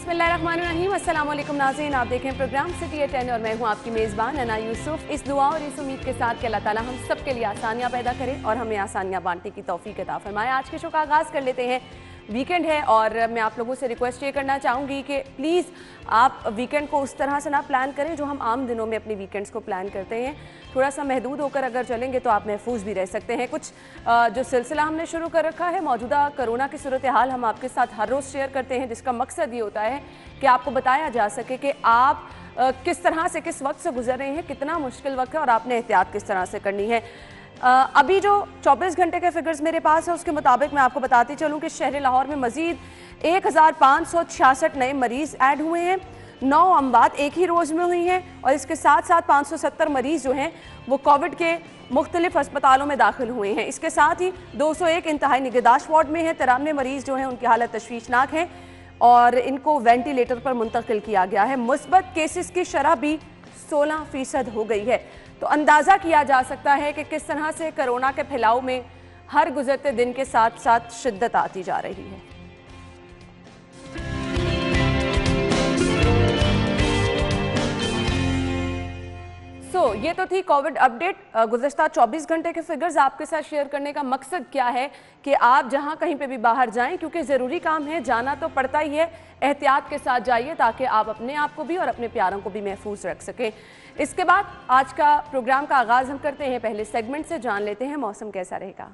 बिस्मिल्लाहिर्रहमानिर्रहीम। अस्सलाम वालेकुम नाज़रीन, आप देखें प्रोग्राम सिटी एट 10 और मैं हूं आपकी मेज़बान अना यूसुफ। इस दुआ और इस उम्मीद के साथ कि अल्लाह ताला हम सब के लिए आसानियां पैदा करे और हमें आसानियां बांटने की तौफीक अता फरमाए। आज के शो का आगाज़ कर लेते हैं। वीकेंड है और मैं आप लोगों से रिक्वेस्ट ये करना चाहूँगी कि प्लीज़ आप वीकेंड को उस तरह से ना प्लान करें जो हम आम दिनों में अपने वीकेंड्स को प्लान करते हैं। थोड़ा सा महदूद होकर अगर चलेंगे तो आप महफूज भी रह सकते हैं। कुछ जो सिलसिला हमने शुरू कर रखा है, मौजूदा कोरोना की सूरत हाल हम आपके साथ हर रोज़ शेयर करते हैं, जिसका मकसद ये होता है कि आपको बताया जा सके कि आप किस तरह से किस वक्त से गुजर रहे हैं, कितना मुश्किल वक्त है और आपने एहतियात किस तरह से करनी है। अभी जो 24 घंटे के फिगर्स मेरे पास है उसके मुताबिक मैं आपको बताती चलूँ कि शहर लाहौर में मज़ीद 1566 नए मरीज़ ऐड हुए हैं। 9 अमवात एक ही रोज़ में हुई हैं और इसके साथ साथ 570 मरीज़ जो हैं वो कोविड के मुख्तलिफ अस्पतालों में दाखिल हुए हैं। इसके साथ ही 201 इंतहाई निगहदाश्त वार्ड में हैं। 93 मरीज़ जो हैं उनकी हालत तशवीशनाक है और इनको वेंटिलेटर पर मुंतकिल किया गया है। मुस्बत केसेस की शरह भी 16% हो गई है। तो अंदाज़ा किया जा सकता है कि किस तरह से कोरोना के फैलाव में हर गुजरते दिन के साथ साथ शिद्दत आती जा रही है। ये तो थी कोविड अपडेट। गुज़श्ता 24 घंटे के फिगर्स आपके साथ शेयर करने का मकसद क्या है कि आप जहां कहीं पे भी बाहर जाएं, क्योंकि ज़रूरी काम है, जाना तो पड़ता ही है, एहतियात के साथ जाइए ताकि आप अपने आप को भी और अपने प्यारों को भी महफूज रख सकें। इसके बाद आज का प्रोग्राम का आगाज़ हम करते हैं पहले सेगमेंट से। जान लेते हैं मौसम कैसा रहेगा।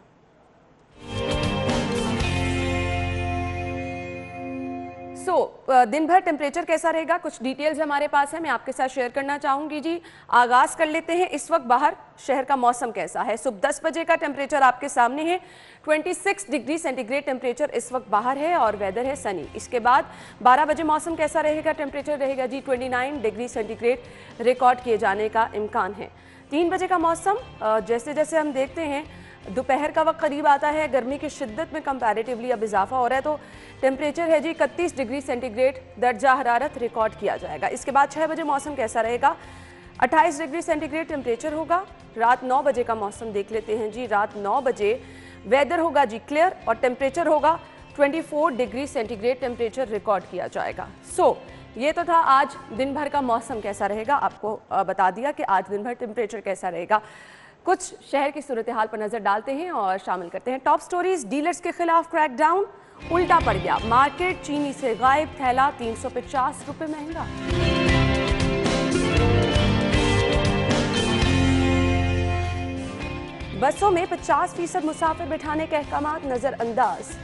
दिन भर टेम्परेचर कैसा रहेगा, कुछ डिटेल्स हमारे पास है, मैं आपके साथ शेयर करना चाहूँगी जी। आगाज़ कर लेते हैं इस वक्त बाहर शहर का मौसम कैसा है। सुबह 10 बजे का टेम्परेचर आपके सामने है। 26 डिग्री सेंटीग्रेड टेम्परेचर इस वक्त बाहर है और वेदर है सनी। इसके बाद 12 बजे मौसम कैसा रहेगा, टेम्परेचर रहेगा जी 29 डिग्री सेंटीग्रेड रिकॉर्ड किए जाने का इम्कान है। 3 बजे का मौसम जैसे जैसे हम देखते हैं दोपहर का वक्त करीब आता है, गर्मी की शिद्दत में कंपैरेटिवली अब इजाफा हो रहा है, तो टेम्परेचर है जी 31 डिग्री सेंटीग्रेड दर्जा हरारत रिकॉर्ड किया जाएगा। इसके बाद 6 बजे मौसम कैसा रहेगा, 28 डिग्री सेंटीग्रेड टेम्परेचर होगा। रात 9 बजे का मौसम देख लेते हैं जी। रात 9 बजे वेदर होगा जी क्लियर और टेम्परेचर होगा 24 डिग्री सेंटीग्रेड टेम्परेचर रिकॉर्ड किया जाएगा। ये तो था आज दिन भर का मौसम कैसा रहेगा, आपको बता दिया कि आज दिन भर टेम्परेचर कैसा रहेगा। कुछ शहर की सूरत हाल पर नजर डालते हैं और शामिल करते हैं टॉप स्टोरीज। डीलर्स के खिलाफ क्रैकडाउन, उल्टा पड़ गया मार्केट, चीनी से गायब थैला 350 रुपए महंगा। बसों में 50% मुसाफिर बिठाने के अहकामात नजरअंदाज।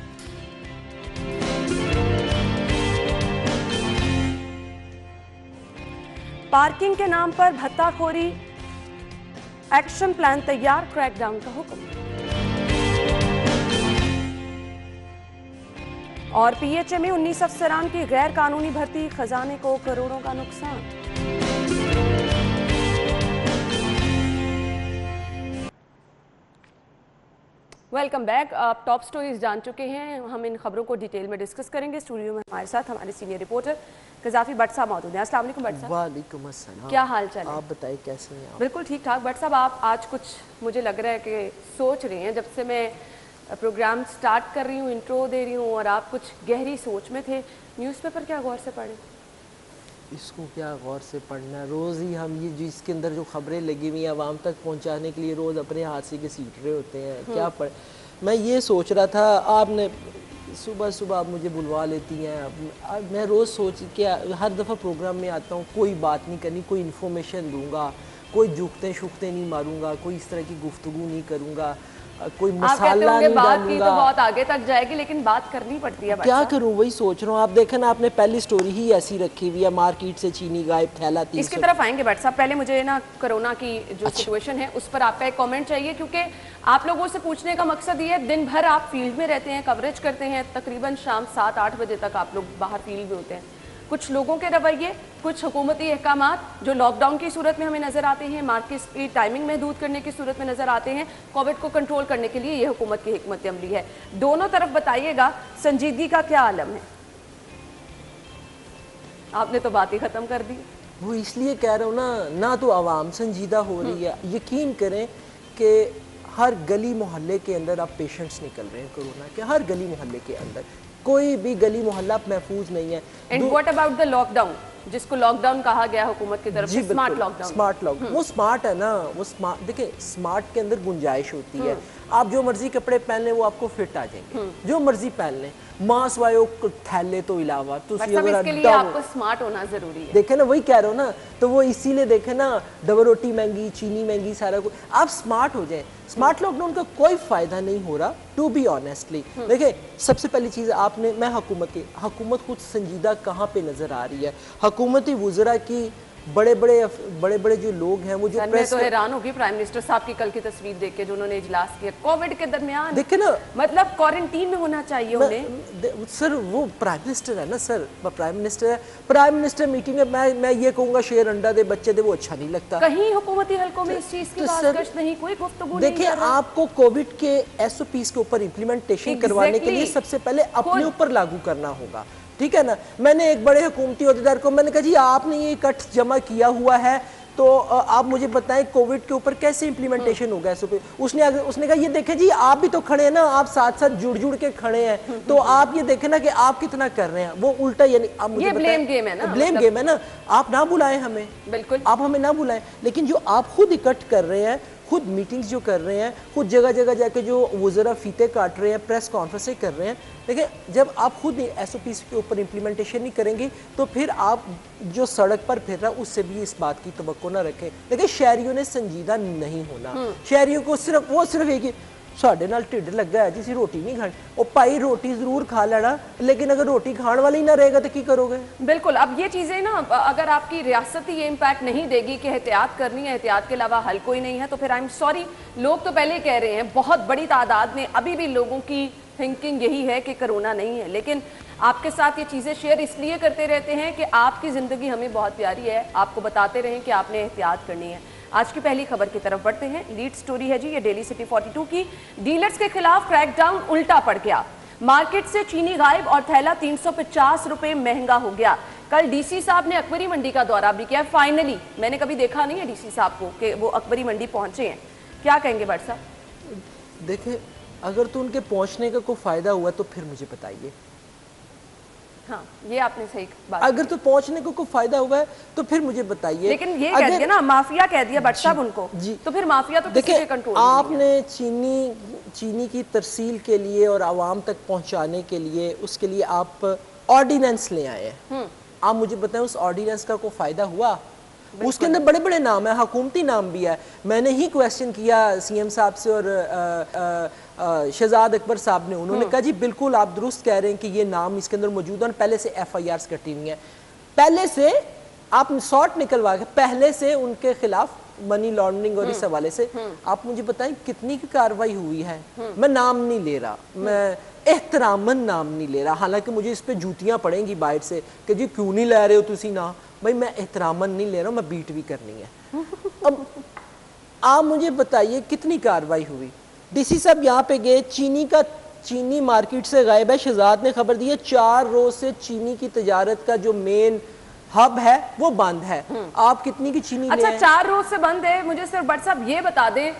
पार्किंग के नाम पर भत्ताखोरी, एक्शन प्लान तैयार, क्रैकडाउन का हुक्म। और पीएचए में 19 अफसरान की गैर कानूनी भर्ती, खजाने को करोड़ों का नुकसान। Welcome back. आप टॉप स्टोरीज जान चुके हैं, हम इन खबरों को डिटेल में डिस्कस करेंगे। स्टूडियो में हमारे साथ हमारे सीनियर रिपोर्टर कज़ाफ़ी भट्ट साहब मौजूद हैं। अस्सलाम वालेकुम भट्ट साहब। वालेकुम अस्सलाम। क्या हाल चाल है? आप बताइए कैसे हैं आप? बिल्कुल ठीक ठाक। भट्ट साहब आप आज कुछ मुझे लग रहा है कि सोच रहे हैं, जब से मैं प्रोग्राम स्टार्ट कर रही हूँ, इंट्रो दे रही हूँ और आप कुछ गहरी सोच में थे। न्यूज़पेपर क्या गौर से पढ़ें? इसको क्या गौर से पढ़ना, रोज़ ही हम ये जो इसके अंदर जो खबरें लगी हुई हैं आवाम तक पहुँचाने के लिए रोज़ अपने हाथ से घसीट रहे होते हैं, क्या पढ़। मैं ये सोच रहा था, आपने सुबह सुबह आप मुझे बुलवा लेती हैं। मैं रोज़ सोच के हर दफ़ा प्रोग्राम में आता हूँ, कोई बात नहीं करनी, कोई इन्फॉर्मेशन दूंगा, कोई झुकते शुकते नहीं मारूंगा, कोई इस तरह की गुफ्तगू नहीं करूँगा, कोई मसाला नहीं बात की तो डालूंगा। बहुत आगे तक जाएगी लेकिन बात करनी पड़ती है। क्या करूं, वही सोच रहा हूँ। आप देखें ना, आपने पहली स्टोरी ही ऐसी रखी हुई है, मार्केट से चीनी गायब थैला 300। इसकी तरफ आएंगे भट्ट साहब, पहले मुझे ना कोरोना की जो सिचुएशन है उस पर आपका एक कमेंट चाहिए, क्योंकि आप लोगों से पूछने का मकसद ये है, दिन भर आप फील्ड में रहते हैं, कवरेज करते हैं, तकरीबन शाम 7-8 बजे तक आप लोग बाहर फील्ड में होते हैं। कुछ लोगों के रवैये, कुछ हुकूमती अहकामात जो लॉकडाउन की सूरत में हमें नज़र आते हैं, मार्केट की टाइमिंग महदूद करने की सूरत में नज़र आते हैं, कोविड को कंट्रोल करने के लिए ये हुकूमत की हिकमत अमली है। दोनों तरफ बताइएगा संजीदगी का क्या आलम है। आपने तो बात ही ख़त्म कर दी। वो इसलिए कह रहा हूँ ना तो आवाम संजीदा हो रही है। यकीन करें कि हर गली मोहल्ले के अंदर अब पेशेंट्स निकल रहे हैं कोरोना के, हर गली मोहल्ले के अंदर। कोई भी गली मोहल्ला महफूज नहीं है। And what about the lockdown, जिसको लॉकडाउन कहा गया हुकूमत की तरफ से, स्मार्ट लॉकडाउन? स्मार्ट लॉकडाउन वो स्मार्ट है ना, वो स्मार्ट, देखिए स्मार्ट के अंदर गुंजाइश होती है। आप जो मर्जी कपड़े पहन लें वो आपको फिट आ जाएंगे, जो मर्जी पहन लें, मांस वायो थैले तो इलावा तो इसके लिए आपको स्मार्ट होना जरूरी है। देखे ना, वही कह रहा हूँ ना, तो वो इसीलिए देखे ना, डबल रोटी महंगी, चीनी महंगी, सारा कुछ, आप स्मार्ट हो जाएं। स्मार्ट लॉकडाउन का कोई फायदा नहीं हो रहा, टू बी ऑनेस्टली। देखिए सबसे पहली चीज़ आपने, मैं हुकूमत खुद संजीदा कहाँ पे नजर आ रही है? हुकूमती वुज़रा की बड़े बड़े जो लोग हैं वो जो मैं तो हैरान होगी प्राइम मिनिस्टर साहब की कल की तस्वीर देख के, जो उन्होंने इजलास किया कोविड के दरमियान, देखे ना, मतलब क्वारंटीन में होना चाहिए उन्हें। सर वो प्राइम मिनिस्टर है ना, सर प्राइम मिनिस्टर है, प्राइम मिनिस्टर मीटिंग में मैं ये कहूँगा शेर अंडा दे बच्चे दे, वो अच्छा नहीं लगता। कहीं हुकूमती हलकों में इस चीज की बात नहीं, कोई गुफ्तगू नहीं। देखिए आपको कोविड के SOPs के ऊपर इम्प्लीमेंटेशन करवाने के लिए सबसे पहले अपने ऊपर लागू करना होगा, ठीक है ना। मैंने एक बड़े हुकूमती अहदेदार को मैंने कहा जी आपने ये कट जमा किया हुआ है, तो आप मुझे बताएं कोविड के ऊपर कैसे इम्प्लीमेंटेशन होगा SOP। उसने कहा ये देखें जी आप भी तो खड़े हैं ना, आप साथ साथ जुड़ के खड़े हैं, तो आप ये देखें ना कि आप कितना कर रहे हैं। वो उल्टा, यानी आप मुझे ब्लेम गेम है ना, ब्लेम गेम है ना। आप ना बुलाएं हमें, बिल्कुल आप हमें ना बुलाएं, लेकिन जो आप खुद इकट्ठ कर रहे हैं, खुद मीटिंग्स जो कर रहे हैं, खुद जगह जगह जाके जो वज़रा फीते काट रहे हैं, प्रेस कॉन्फ्रेंसें कर रहे हैं, देखिए जब आप खुद SOPs के ऊपर इम्प्लीमेंटेशन नहीं करेंगे तो फिर आप जो सड़क पर फिर रहा उससे भी इस बात की तवक्को ना रखें। देखिए शहरियों ने संजीदा नहीं होना, शहरियों को सिर्फ एक ही साढ़े नाल ढिड लगा है जिसी रोटी नहीं खानी, और भाई रोटी जरूर खा लेना, लेकिन अगर रोटी खाने वाला ही ना रहेगा तो की करोगे? बिल्कुल। अब ये चीजें ना, अगर आपकी रियासत ही ये इम्पैक्ट नहीं देगी कि एहतियात करनी है, एहतियात के अलावा हल कोई नहीं है, तो फिर आई एम सॉरी, लोग तो पहले कह रहे हैं, बहुत बड़ी तादाद में अभी भी लोगों की थिंकिंग यही है कि कोरोना नहीं है। लेकिन आपके साथ ये चीज़ें शेयर इसलिए करते रहते हैं कि आपकी ज़िंदगी हमें बहुत प्यारी है, आपको बताते रहें कि आपने एहतियात करनी है। आज की पहली खबर की तरफ बढ़ते हैं। लीड स्टोरी है जी ये डेली सिटी 42 की। डीलर्स के खिलाफ क्रैकडाउन उल्टा पड़ गया, मार्केट से चीनी गायब और थैला 350 रुपए महंगा हो गया। कल DC साहब ने अकबरी मंडी का दौरा भी किया। फाइनली, मैंने कभी देखा नहीं है DC साहब को कि वो अकबरी मंडी पहुंचे हैं। क्या कहेंगे भट्ट साहब? देखिए अगर तो उनके पहुंचने का कोई फायदा हुआ तो फिर मुझे बताइए। हाँ, ये आपने सही बात। अगर तो पहुंचने को कोई फायदा हुआ है तो फिर मुझे बताइए। लेकिन ये कह दिया ना, माफिया कह दिया भट्ट साहब उनको, तो फिर माफिया तो किसी के कंट्रोल में नहीं है। आपने चीनी की तरसील के लिए और आवाम तक पहुंचाने के लिए, उसके लिए आप ऑर्डिनेंस ले आए हैं। आप मुझे बताएं उस ऑर्डिनेंस का कोई फायदा हुआ? उसके अंदर बड़े बड़े नाम है, हुकूमती नाम भी है। मैंने ही क्वेश्चन किया CM साहब से और शहजाद अकबर साहब ने, उन्होंने कहा जी बिल्कुल आप दुरुस्त कह रहे हैं कि ये नाम इसके अंदर मौजूद है, पहले से FIRs कटी हुई हैं, पहले से आप शॉर्ट निकलवा के पहले से उनके खिलाफ मनी लॉन्ड्रिंग और इस हवाले से आप मुझे बताएं कितनी की कार्रवाई हुई है? मैं नाम नहीं ले रहा, मैं एहतरामन नाम नहीं ले रहा, हालांकि मुझे इस पे जूतियां पड़ेंगी बाहर से कि जी क्यों नहीं ले रहे हो तुसी ना, भाई मैं एहतरामन नहीं ले रहा हूँ, मैं बीट भी करनी है। अब आप मुझे बताइए कितनी कार्रवाई हुई? DC साहब यहाँ पे गए, चीनी मार्केट से गायब है। शहजाद ने खबर दी है 4 रोज से चीनी की तजारत का जो मेन हब है वो बंद है। आप कितनी की चीनी अच्छा 4 रोज से बंद है? मुझे सिर्फ भट्ट साहब ये बता दें,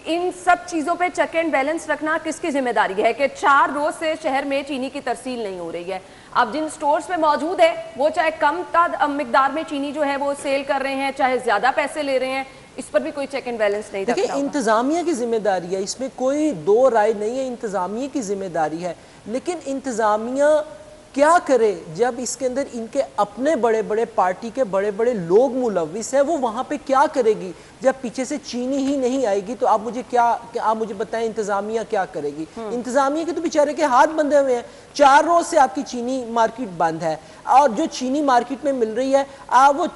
इन सब चीजों पे चेक एंड बैलेंस रखना किसकी जिम्मेदारी है कि 4 रोज से शहर में चीनी की तरसील नहीं हो रही है? अब जिन स्टोर्स में मौजूद है वो चाहे कम मिकदार में चीनी जो है वो सेल कर रहे हैं, चाहे ज्यादा पैसे ले रहे हैं, इस पर भी कोई चेक एंड बैलेंस नहीं रखता। देखिए इंतजामिया की जिम्मेदारी है, इसमें कोई दो राय नहीं है, इंतजामिया की जिम्मेदारी है। लेकिन इंतजामिया क्या करे जब इसके अंदर इनके अपने बड़े बड़े पार्टी के बड़े बड़े लोग मुलविस हैं? वो वहां पे क्या करेगी जब पीछे से चीनी ही नहीं आएगी? तो आप मुझे बताएं इंतजामिया क्या करेगी? इंतजामिया के तो बेचारे के हाथ बंधे हुए हैं। 4 रोज से आपकी चीनी मार्केट बंद है, और जो चीनी मार्केट में मिल रही है आप वो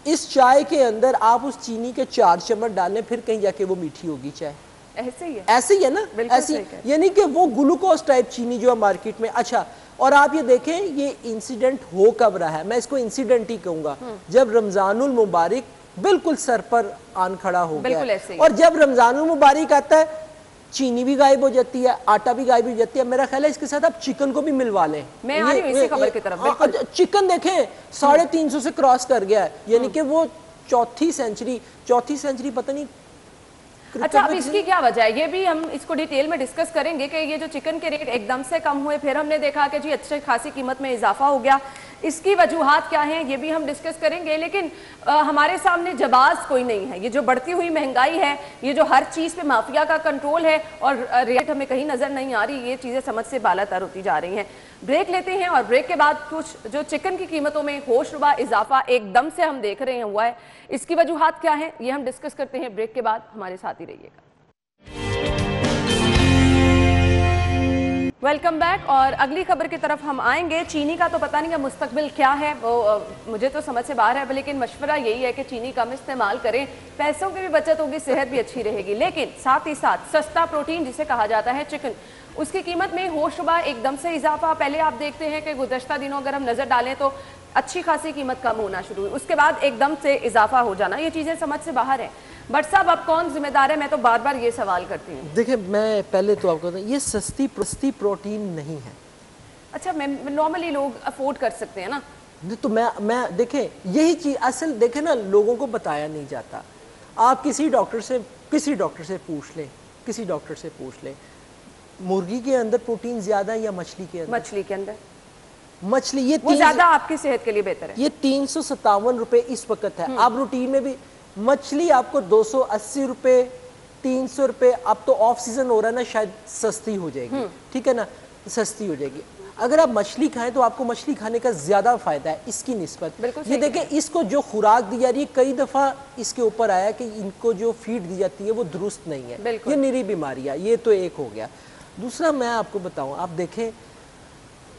इस चाय के अंदर आप उस चीनी के 4 चम्मच डालें, फिर कहीं जाके वो मीठी होगी चाय। ऐसे ही है ना, ऐसी, यानी कि वो ग्लूकोज टाइप चीनी जो है मार्केट में। अच्छा, और आप ये देखें ये इंसिडेंट हो कब रहा है? मैं इसको इंसिडेंट ही कहूंगा, जब रमजानुल मुबारक बिल्कुल सर पर आन खड़ा हो गया, और जब रमजानुल मुबारक आता है चीनी भी गायब हो जाती है, आटा भी गायब हो जाती है। मेरा ख्याल है इसके साथ आप चिकन को भी मिलवा लें। मैं आ रही हूं इसी खबर की तरफ। चिकन देखें 350 से क्रॉस कर गया है, यानी कि वो चौथी सेंचुरी पता नहीं अच्छा, अब इसकी क्या वजह है, ये भी हम इसको डिटेल में डिस्कस करेंगे कि ये जो चिकन के रेट एकदम से कम हुए, फिर हमने देखा कि जी अच्छी खासी कीमत में इजाफा हो गया, इसकी वजूहात क्या हैं ये भी हम डिस्कस करेंगे। लेकिन हमारे सामने जवाब कोई नहीं है। ये जो बढ़ती हुई महंगाई है, ये जो हर चीज़ पे माफिया का कंट्रोल है और रेट हमें कहीं नज़र नहीं आ रही, ये चीज़ें समझ से बालातर होती जा रही हैं। ब्रेक लेते हैं और ब्रेक के बाद कुछ जो चिकन की कीमतों में होशरुबा इजाफा एकदम से हम देख रहे हैं हुआ है, इसकी वजूहात क्या है ये हम डिस्कस करते हैं ब्रेक के बाद। हमारे साथ ही रहिएगा। Welcome back. और अगली खबर की तरफ हम आएंगे। चीनी का तो पता नहीं है मुस्तकबिल क्या है, वो मुझे तो समझ से बाहर है, लेकिन मशवरा यही है कि चीनी कम इस्तेमाल करें, पैसों की भी बचत होगी, सेहत भी अच्छी रहेगी। लेकिन साथ ही साथ सस्ता प्रोटीन जिसे कहा जाता है चिकन, उसकी कीमत में होशरुबा एकदम से इजाफा। पहले आप देखते हैं कि गुज़श्ता दिनों अगर हम नज़र डालें तो अच्छी खासी कीमत कम होना शुरू हुई, उसके बाद एकदम से इजाफा हो जाना, ये चीज़ें समझ से बाहर है। बट साहब अब कौन जिम्मेदार है, मैं तो बार बार ये सवाल करती हूँ। देखिए मैं पहले तो आपको बताऊं, ये सस्ती प्रोटीन नहीं है। अच्छा, नॉर्मली लोग अफोर्ड कर सकते हैं ना। तो मैं देखें यही चीज़ असल देखें ना, लोगों को बताया नहीं जाता। आप किसी डॉक्टर से पूछ लें, मुर्गी के अंदर प्रोटीन ज्यादा है या मछली के अंदर? मछली के अंदर। मछली ये वो ज्यादा आपकी सेहत के लिए बेहतर है। ये 357 रुपए इस वक्त है। आप रूटीन में भी मछली आपको 280 रुपए 300 रुपए, अब तो ऑफ सीजन हो रहा है ना, शायद सस्ती हो जाएगी, ठीक है ना, सस्ती हो जाएगी। अगर आप मछली खाएं तो आपको मछली खाने का ज्यादा फायदा है इसकी निस्बत। ये देखें इसको जो खुराक दी जा रही है, कई दफा इसके ऊपर आया कि इनको जो फीड दी जाती है वो दुरुस्त नहीं है, ये निरी बीमारी है। ये तो एक हो गया। दूसरा मैं आपको बताऊं, आप देखें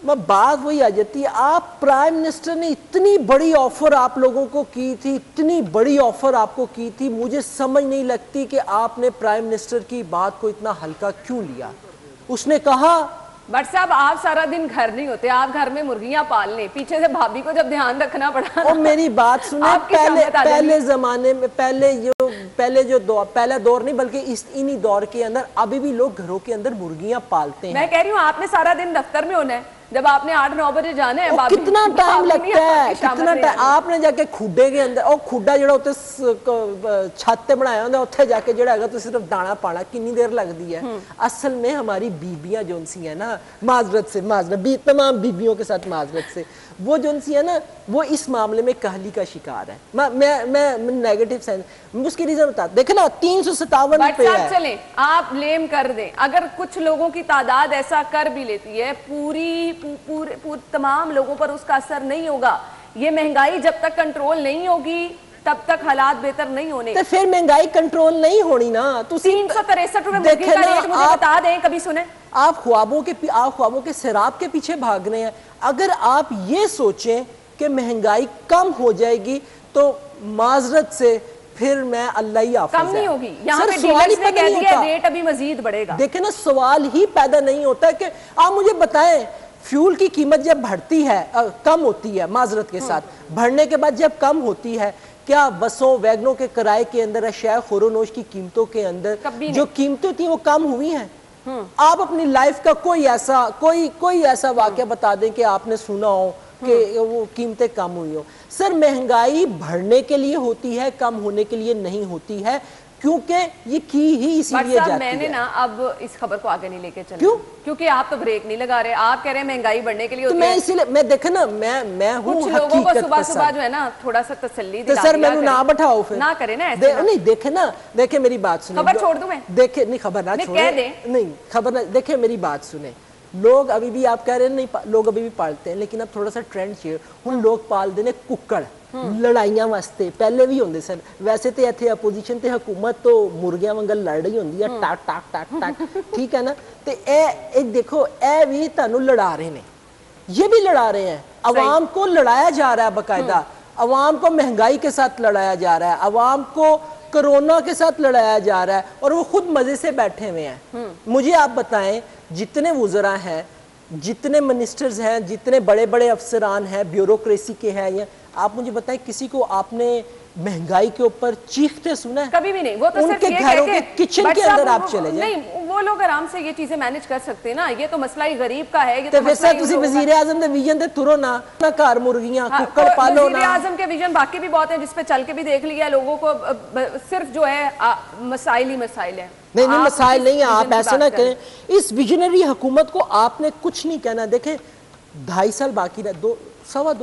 बात वही आ जाती है, आप प्राइम मिनिस्टर ने इतनी बड़ी ऑफर आप लोगों को की थी, इतनी बड़ी ऑफर आपको की थी, मुझे समझ नहीं लगती कि आपने प्राइम मिनिस्टर की बात को इतना हल्का क्यों लिया। उसने कहा बट साहब आप सारा दिन घर नहीं होते, आप घर में मुर्गियां पाल लें, पीछे से भाभी को जब ध्यान रखना पड़ा। और मेरी बात सुने, पहले जमाने में पहला दौर नहीं बल्कि इन्हीं दौर के अंदर अभी भी लोग घरों के अंदर मुर्गियां पालते हैं। मैं कह रही हूँ आपने सारा दिन दफ्तर में होना है, जब आपने 8-9 बजे जाना है, कितना टाइम लगता है, कितना टाइम आपने जाके खुडे के अंदर, और खुडा जो उत्ते छत पे बनाया होंदा, उत्थे जाके जो है तो सिर्फ दाना पाना कितनी देर लगती है। असल में हमारी बीबियां जो सी है ना, माजरत तमाम बीबियों के साथ माजरत से, वो जो सी है ना, वो इस मामले में कहली का शिकार है। मैं नेगेटिव सेंस उसकी रीजन बता, देखे ना 357 रुपए है। चले आप ब्लेम कर दें, अगर कुछ लोगों की तादाद ऐसा कर भी लेती है, पूरे तमाम लोगों पर उसका असर नहीं होगा। ये महंगाई जब तक कंट्रोल नहीं होगी तब तक हालात बेहतर नहीं होने। तो फिर महंगाई कंट्रोल नहीं होनी ना। तो 363 रुपए मुर्गी का रेट मुझे बता दें, कभी सुने? आप ख्वाबों के शराब के पीछे भाग रहे हैं। अगर आप ये सोचें कि महंगाई कम हो जाएगी तो माजरत से फिर मैं अल्लाह ही हाफिज़ कम नहीं होगी। यहाँ पे डीलर्स ने कह दिया रेट अभी मजीद बढ़ेगा। देखे ना, सवाल ही पैदा नहीं होता कि आप मुझे बताएं, फ्यूल की कीमत जब बढ़ती है, कम होती है, माजरत के साथ बढ़ने के बाद जब कम होती है, क्या बसों वैगनों के किराए के अंदर, अशिया खुरोनोश की कीमतों के अंदर जो कीमतें थी वो कम हुई हैं? आप अपनी लाइफ का कोई ऐसा वाकया बता दें कि आपने सुना हो कि वो कीमतें कम हुई हो। सर महंगाई बढ़ने के लिए होती है, कम होने के लिए नहीं होती है, क्योंकि ये की ही इसीलिए जाती है। मैंने ना अब इस खबर को आगे नहीं लेके चला। क्यों? क्योंकि आप तो ब्रेक नहीं लगा रहे, आप कह रहे हैं महंगाई बढ़ने के लिए होती है। मैं इसीलिए मैं देखे ना, मैं हूं कुछ लोगों को सुबह सुबह जो है ना थोड़ा सा तसल्ली दिला सर मैंने ना बैठाओ, फिर ना करे ना ऐसे। नहीं देखे ना, देखे मेरी बात सुने, खबर छोड़ दूं मैं? देखे नहीं, खबर ना छोड़े, नहीं खबर ना, देखे मेरी बात सुने। लोग अभी भी, आप कह रहे हैं नहीं, लोग अभी भी पालते हैं, लेकिन अब थोड़ा सा ट्रेंड चाहिए। हुण लोग पालते ने कुक्कड़ लड़ाइयां वास्ते, पहले भी होंदे सन। वैसे तो इत्थे अपोजिशन ते हुकूमत तो मुर्गियां वांगर लड़ रही होंदी है, टाक टाक टाक टाक, ठीक है ना। तो ए देखो, ए भी तुहानू लड़ा रहे ने, ये भी लड़ा रहे हैं। अवाम को लड़ाया जा रहा है बाकायदा, अवाम को महंगाई के साथ लड़ाया जा रहा है, अवाम को कोरोना के साथ लड़ाया जा रहा है, और वो खुद मजे से बैठे हुए हैं। मुझे आप बताएं, जितने वुज़रा हैं, जितने मिनिस्टर्स हैं, जितने बड़े बड़े अफसरान हैं, ब्यूरोक्रेसी के हैं, या आप मुझे बताएं किसी को आपने महंगाई के ऊपर चीखते सुना है? कभी भी नहीं। वो तो उनके घरों के किचन के अंदर आप चले जाएं। नहीं, वो وہ لوگ آرام سے یہ چیزیں مینج کر سکتے ہیں نا, یہ تو مسئلہ ہی غریب کا ہے. یہ تو پھر سر تسی وزیر اعظم دے ویژن تے ترو نا گھر مرغیاں ککڑ پالو نا. وزیر اعظم کے ویژن باقی بھی بہت ہیں جس پہ چل کے بھی دیکھ لیا لوگوں کو, صرف جو ہے مسائل ہی مسائل ہیں. نہیں مسائل نہیں ہیں, آپ ایسے نہ کریں. اس ویژنری حکومت کو آپ نے کچھ نہیں کہنا. دیکھیں 2.5 سال باقی رہے, 2.25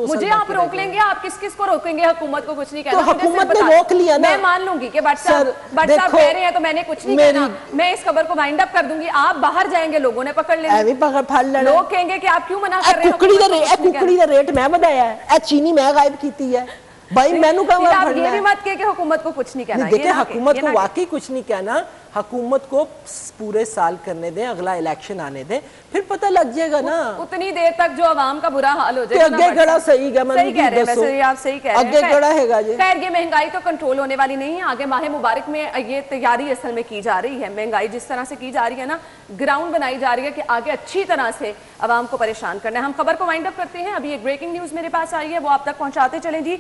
مجھے آپ روک لیں گے, آپ کس کس کو روکیں گے؟ حکومت کو کچھ نہیں کہنا. تو حکومت نے روک لیا نا. میں مان لوں گی کہ بٹ صاحب کہہ رہے ہیں تو میں نے کچھ نہیں کہنا, میں اس خبر کو وائنڈ اپ کر دوں گی. آپ باہر جائیں گے, لوگوں نے پکڑ لیں گے, لوگ کہیں گے کہ آپ کیوں منع کر رہے ہیں. ککڑی دا ریٹ میں بتایا ہے, اے چینی میں غائب کیتی ہے بھائی. میں نو کہا آپ یہ بھی مت کہ حکومت کو کچھ نہیں کہنا. دیکھیں حکومت کو واقعی کچھ نہیں کہنا, حکومت کو پورے سال کرنے دیں, اگلا الیکشن آنے دیں, پھر پتہ لگ جائے گا نا. اتنی دیر تک جو عوام کا برا حال ہو جائے گا. اگے گڑا صحیح گا, صحیح کہہ رہے ہیں ویسے, آپ صحیح کہہ رہے ہیں. اگے گڑا ہے گا جی. خیر یہ مہنگائی تو کنٹرول ہونے والی نہیں ہے. آگے ماہ مبارک میں یہ تیاری اصل میں کی جا رہی ہے. مہنگائی جس طرح سے کی جا رہی ہے نا, گراؤنڈ بنائی جا رہی ہے کہ آگے اچھی طرح سے عوام کو پریشان کرنا ہے. ہم خبر کو وائنڈ اپ کرتے ہیں. ابھی ایک بریکنگ نیوز میرے پاس آئی ہے, وہ آپ تک پہنچاتے چلیں جی.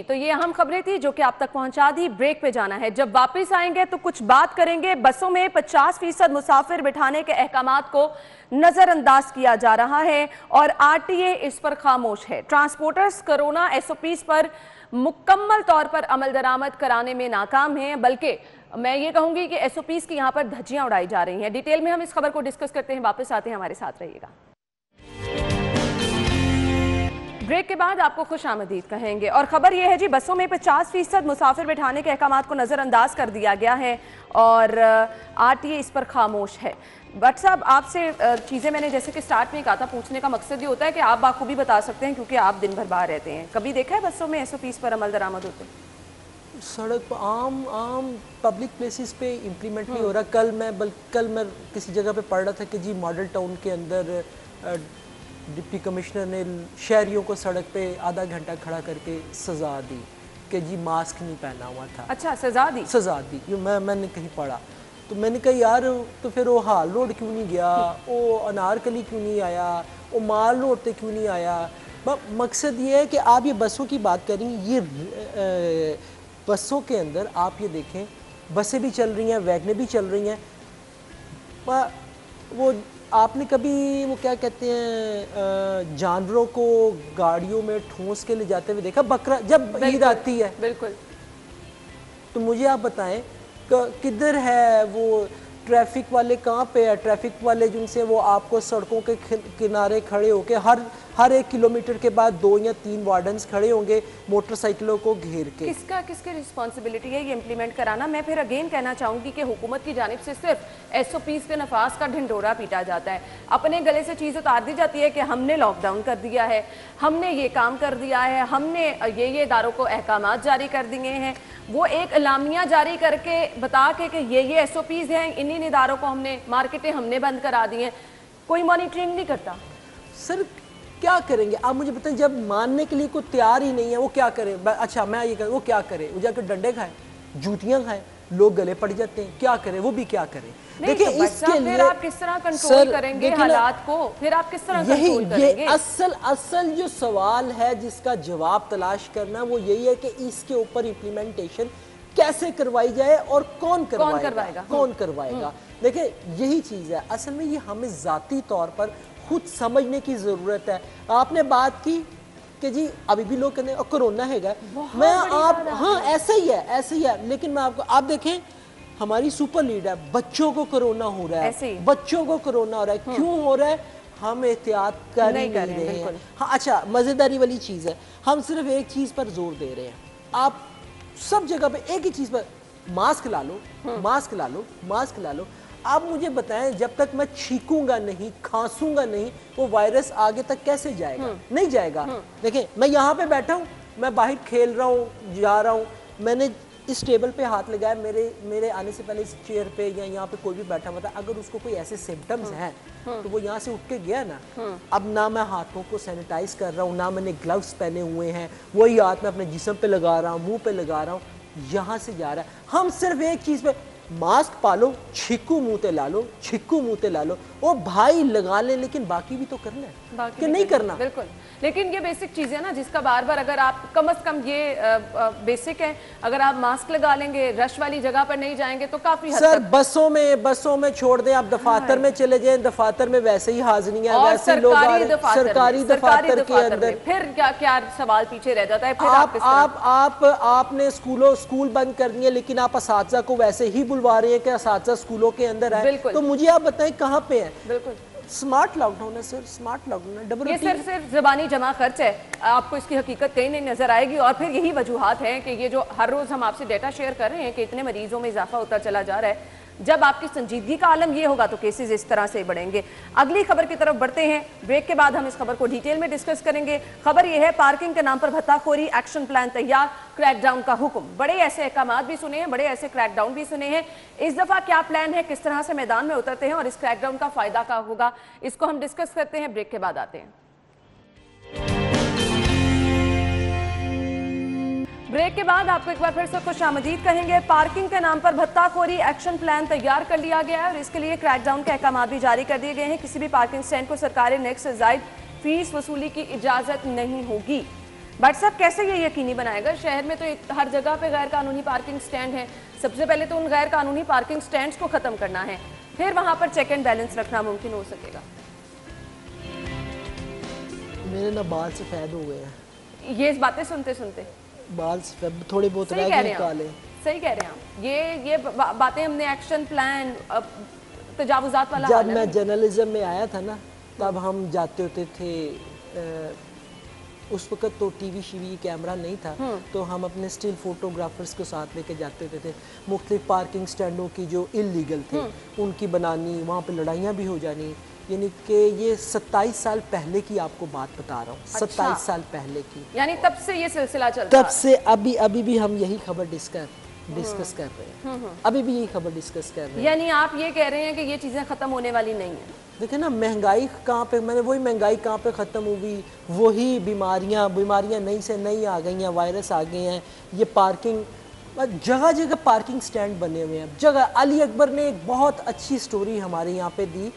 تو یہ اہم خبریں تھی جو کہ آپ تک پہنچا دی. بریک پہ جانا ہے. جب واپس آئیں گے تو کچھ بات کریں گے. بسوں میں 50% مسافر بٹھانے کے احکامات کو نظر انداز کیا جا رہا ہے اور RTA اس پر خاموش ہے. ٹرانسپورٹرز کرونا SOPs پر مکمل طور پر عمل درآمد کرانے میں ناکام ہیں, بلکہ میں یہ کہوں گی کہ SOPs کی یہاں پر دھجیاں اڑائی جا رہی ہیں. ڈیٹیل میں ہم اس خبر کو ڈسکس کرتے ہیں, واپس آتے ہیں, ہمارے ساتھ رہیے گا. بریک کے بعد آپ کو خوش آمدید کہیں گے. اور خبر یہ ہے جی, بسوں میں 50% مسافر بٹھانے کے احکامات کو نظر انداز کر دیا گیا ہے اور RTA اس پر خاموش ہے. بٹ صاحب آپ سے چیزیں میں نے جیسے کہ سٹارٹ میں کہا تھا, پوچھنے کا مقصد یہ ہوتا ہے کہ آپ بخوبی بتا سکتے ہیں کیونکہ آپ دن بھر باہر رہتے ہیں. کبھی دیکھا ہے بسوں میں SOPs پر عمل درآمد ہوتے؟ سڑک عام پبلک پلیسز پہ امپلیمنٹ نہیں ہو رہا. کل میں کسی جگہ پہ پڑھ رہا تھا کہ جی ماڈل ٹاؤن کے اندر ڈپٹی کمشنر نے شہریوں کو سڑک پہ آدھا گھنٹہ کھڑا کر کے سزا دی کہ جی ماسک نہیں پہنا ہوا تھا. اچھا, سزا دی. میں نے کہیں پڑھا تو میں نے کہا یار تو پھر وہ ہال روڈ کیوں نہیں گیا, وہ انارکلی کیوں نہیں آیا, وہ مال روڈ پہ کیوں نہیں آیا. مقصد یہ ہے کہ آپ یہ بسوں کی بات کریں, یہ بسوں کے اندر آپ یہ دیکھیں, بسیں بھی چل رہی ہیں, ویگنیں بھی چل رہی ہیں. وہ آپ نے کبھی وہ کیا کہتے ہیں جانوروں کو گاڑیوں میں ٹھونس کے لے جاتے ہوئے دیکھا؟ بکرا جب عید آتی ہے بالکل, تو مجھے آپ بتائیں کدھر ہے وہ ٹریفک والے, کہاں پہ ہے ٹریفک والے جن سے وہ آپ کو سڑکوں کے کنارے کھڑے ہو کے ہر 1 کلومیٹر کے بعد 2 یا 3 وارڈنز کھڑے ہوں گے موٹر سائیکلوں کو گھیر کے. کس کی رسپانسبلٹی ہے یہ امپلیمنٹ کرانا؟ میں پھر اگین کہنا چاہوں گی کہ حکومت کی جانب سے صرف SOPs کے نفاذ کا ڈھنڈورا پیٹا جاتا ہے. اپنے گلے سے چیز اتار دی جاتی ہے کہ ہم نے لاک ڈاؤن کر دیا ہے, ہم نے یہ کام کر دیا ہے, ہم نے یہ اداروں کو احکامات جاری کر دیے ہیں. وہ ایک اعلامیہ جاری کر کے بتا کے کہ یہ SOPs ہیں, انہی اداروں کو ہم نے, مارکیٹیں ہم نے بند کرا دی ہیں. کوئی مانیٹرنگ نہیں کرتا. سر کیا کریں گے آپ مجھے بتائیں, جب ماننے کے لیے کوئی تیار ہی نہیں ہے وہ کیا کرے؟ اچھا میں یہ کہوں, وہ کیا کرے؟ وہ جا کے ڈنڈے کھائے, جوتیاں کھائے, لوگ گلے پڑ جاتے ہیں, کیا کرے؟ وہ بھی کیا کرے؟ دیکھیں اس کے لیے آپ کس طرح کنٹرول کریں گے حالات کو, پھر آپ کس طرح کنٹرول کریں گے؟ اصل جو سوال ہے جس کا جواب تلاش کرنا وہ یہی ہے کہ اس کے اوپر امپلیمنٹیشن کیسے کروائی جائے اور کون کروائے گا. دیکھیں یہی چیز ہے اصل میں, یہ ہمیں ذاتی طور پر خود سمجھنے کی ضرورت ہے. آپ نے بات کی کہ جی ابھی بھی لوگ کہتے ہیں کرونا ہے گا, میں آپ ہاں ایسا ہی ہے, لیکن میں آپ دیکھیں ہماری سپر لیڈ ہے, بچوں کو کرونا ہو رہا ہے, بچوں کو کرونا ہو رہا ہے. کیوں ہو رہا ہے؟ ہم احتیاط کر نہیں رہے ہیں. ہاں اچھا مزیداری والی چیز ہے, ہم صرف ایک چیز پر زور دے رہے ہیں. آپ سب جگہ پہ ایک ہی چیز پر, ماسک لا لو, ماسک لا لو, ماسک لا لو. آپ مجھے بتائیں جب تک میں چھینکوں گا نہیں, کھانسوں گا نہیں, وہ وائرس آگے تک کیسے جائے گا؟ نہیں جائے گا. دیکھیں میں یہاں پہ بیٹھا ہوں, میں باہر کھیل رہا ہوں, جا رہا ہوں, میں نے اس ٹیبل پہ ہاتھ لگایا, میرے آنے سے پہلے اس چیئر پہ یا یہاں پہ کوئی بھی بیٹھا ہوا تھا, اگر اس کو کوئی ایسے سمپٹمز ہیں تو وہ یہاں سے اٹھ کے گیا نا. اب نہ میں ہاتھوں کو سینیٹائز کر رہا ہوں, نہ میں نے گلوز پہنے ہوئے ہیں, وہی ہاتھ میں اپنے جسم پہ لگا رہا ہوں, منہ پہ لگا رہا ہوں, یہاں سے جا رہا ہے. ہم صرف ایک چیز پہ, ماسک پالو, چھکو منہ تے لا لو, چھکو منہ تے لا لو. وہ بھائی لگا لیں لیکن باقی بھی تو کرنا ہے کہ نہیں کرنا. بالکل, لیکن یہ بیسک چیز ہے نا جس کا بار بار اگر آپ کم از کم یہ بیسک ہے, اگر آپ ماسک لگا لیں گے, رش والی جگہ پر نہیں جائیں گے تو کافی حد سر تک بسوں میں چھوڑ دیں, آپ دفاتر میں چلے جائیں, دفاتر میں ویسے ہی حاضریاں, ویسے لوگ آ رہے ہیں سرکاری دفاتر کے اندر, پھر کیا سوال پیچھے رہ جاتا ہے. پھر آپ نے اسکول بند کر دیے لیکن آپ اساتذہ کو ویسے ہی بلوا رہے ہیں کہ اساتذہ اسکولوں کے اندر آئے, تو مجھے آپ بتائیں کہاں پہ ہیں. بالکل سمارٹ لاک ڈاؤن ہے سر, سمارٹ لاک ڈاؤن ہے. یہ صرف زبانی جمع خرچ ہے, آپ کو اس کی حقیقت کہیں نہیں نظر آئے گی. اور پھر یہی وجوہات ہیں کہ یہ جو ہر روز ہم آپ سے ڈیٹا شیئر کر رہے ہیں کہ اتنے مریضوں میں اضافہ ہوتا چلا جا رہا ہے, جب آپ کی سنجیدگی کا عالم یہ ہوگا تو کیسز اس طرح سے بڑھیں گے. اگلی خبر کی طرف بڑھتے ہیں, بریک کے بعد ہم اس خبر کو ڈیٹیل میں ڈسکس کریں گے. خبر یہ ہے پارکنگ کے نام پر بھتہ خوری, ایکشن پلان تیار, کریک ڈاؤن کا حکم. بڑے ایسے احکامات بھی سنے ہیں, بڑے ایسے کریک ڈاؤن بھی سنے ہیں. اس دفعہ کیا پلان ہے, کس طرح سے میدان میں اترتے ہیں اور اس کریک ڈاؤن کا فائدہ کیا ہوگا, اس کو ہم ڈسکس کرتے ہیں. بریک کے بعد آتے ہیں. بریک کے بعد آپ کو ایک بار پھر سے خوش آمدید کہیں گے. پارکنگ کے نام پر بھتہ خوری, ایکشن پلان تیار کر لیا گیا ہے اور اس کے لیے کریک ڈاؤن کے احکامات بھی جاری کر دیے گئے ہیں. کسی بھی پارکنگ سٹینڈ کو سرکاری نیکس سے زائد فیس وصولی کی اجازت نہیں ہوگی. بٹ صاحب کیسے یہ یقینی بنائے گا؟ شہر میں تو ہر جگہ پہ غیر قانونی پارکنگ سٹینڈ ہیں. سب سے پہلے تو ان غیر قانونی پارکنگ سٹینڈز کو ختم کرنا ہے, پھر وہاں پر چیک اینڈ بیلنس رکھنا ممکن ہو سکے گا. میرے نا بال سفید ہو گئے ہیں, یہ باتیں سنتے بال سفید تھوڑے بہت رہ گئے کالے. صحیح کہہ رہے ہیں آپ. یہ باتیں ہم نے ایکشن پلان تجاوزات والا, جب میں جرنلزم میں آیا تھا نا تب ہم جاتے ہوتے تھے, اس وقت تو ٹی وی شیوی کیمرہ نہیں تھا, تو ہم اپنے سٹل فوٹوگرافرز کو ساتھ لے کے جاتے ہوتے تھے. مختلف پارکنگ سٹینڈوں کی جو انلیگل تھے ان کی بنانی, وہاں پہ لڑائیاں بھی ہو جانی. یعنی کہ یہ 27 سال پہلے کی آپ کو بات بتا رہا ہوں, 27 سال پہلے کی. یعنی تب سے یہ سلسلہ چلتا ہے, تب سے ابھی بھی ہم یہی خبر ڈسکس کر رہے ہیں, ابھی بھی یہی خبر ڈسکس کر رہے ہیں. یعنی آپ یہ کہہ رہے ہیں کہ یہ چیزیں ختم ہونے والی نہیں ہیں. دیکھیں نا مہنگائی کہاں پہ, میں نے وہی مہنگائی کہاں پہ ختم ہوئی, وہی بیماریاں نئی سے نئی آ گئی ہیں, وائرس آ گئے ہیں. یہ پارکنگ جگہ جگہ پارکنگ سٹینڈ بنے ہوئے ہیں جگہ. علی اکبر نے ایک بہت اچھی سٹوری ہمارے یہاں پہ دی.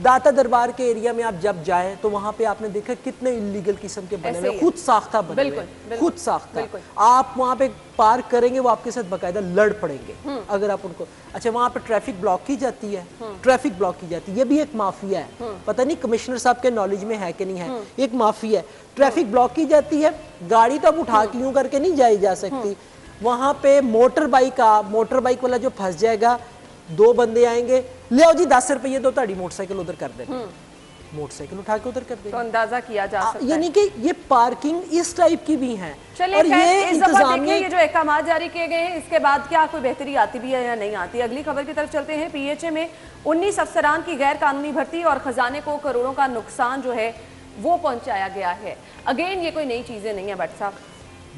داتا دربار کے ایریا میں آپ جب جائیں تو وہاں پہ آپ نے دیکھا کتنے انلیگل قسم کے بنے ہوئے, خود ساختہ بنے ہوئے, خود ساختہ. آپ وہاں پہ پارک کریں گے وہ آپ کے ساتھ باقاعدہ لڑ پڑیں گے اگر آپ ان کو. اچھا وہاں پہ ٹریفک بلاک کی جاتی ہے, ٹریفک بلاک کی جاتی ہے, یہ بھی ایک مافیا ہے. پتہ نہیں کمشنر صاحب کے نالج میں ہے کہ نہیں ہے, ایک مافیا ہے. ٹریفک بلاک کی جاتی ہے, گاڑی تو اب اٹھا کے یوں کر کے نہیں جائی جا سکتی. وہاں پہ موٹر بائک والا جو پھنس جائے گا, 2 بندے آئیں گے, لے آؤ جی 10 روپے دو, تاڑی موٹر سائیکل ادھر کر دیں, موٹر سائیکل اٹھا کے ادھر کر دیں. تو اندازہ کیا جا سکتا ہے یعنی کہ یہ پارکنگ اس ٹائپ کی بھی ہیں. اور یہ انتظام یہ جو احکامات جاری کیے گئے ہیں, اس کے بعد کیا کوئی بہتری آتی بھی ہے یا نہیں آتی؟ اگلی خبر کی طرف چلتے ہیں. پی ایچ اے میں 19 افسران کی غیر قانونی بھرتی اور خزانے کو کروڑوں کا نقصان جو ہے وہ پہنچایا گیا ہے. اگین یہ کوئی نئی چیزیں نہیں ہیں بٹ صاحب.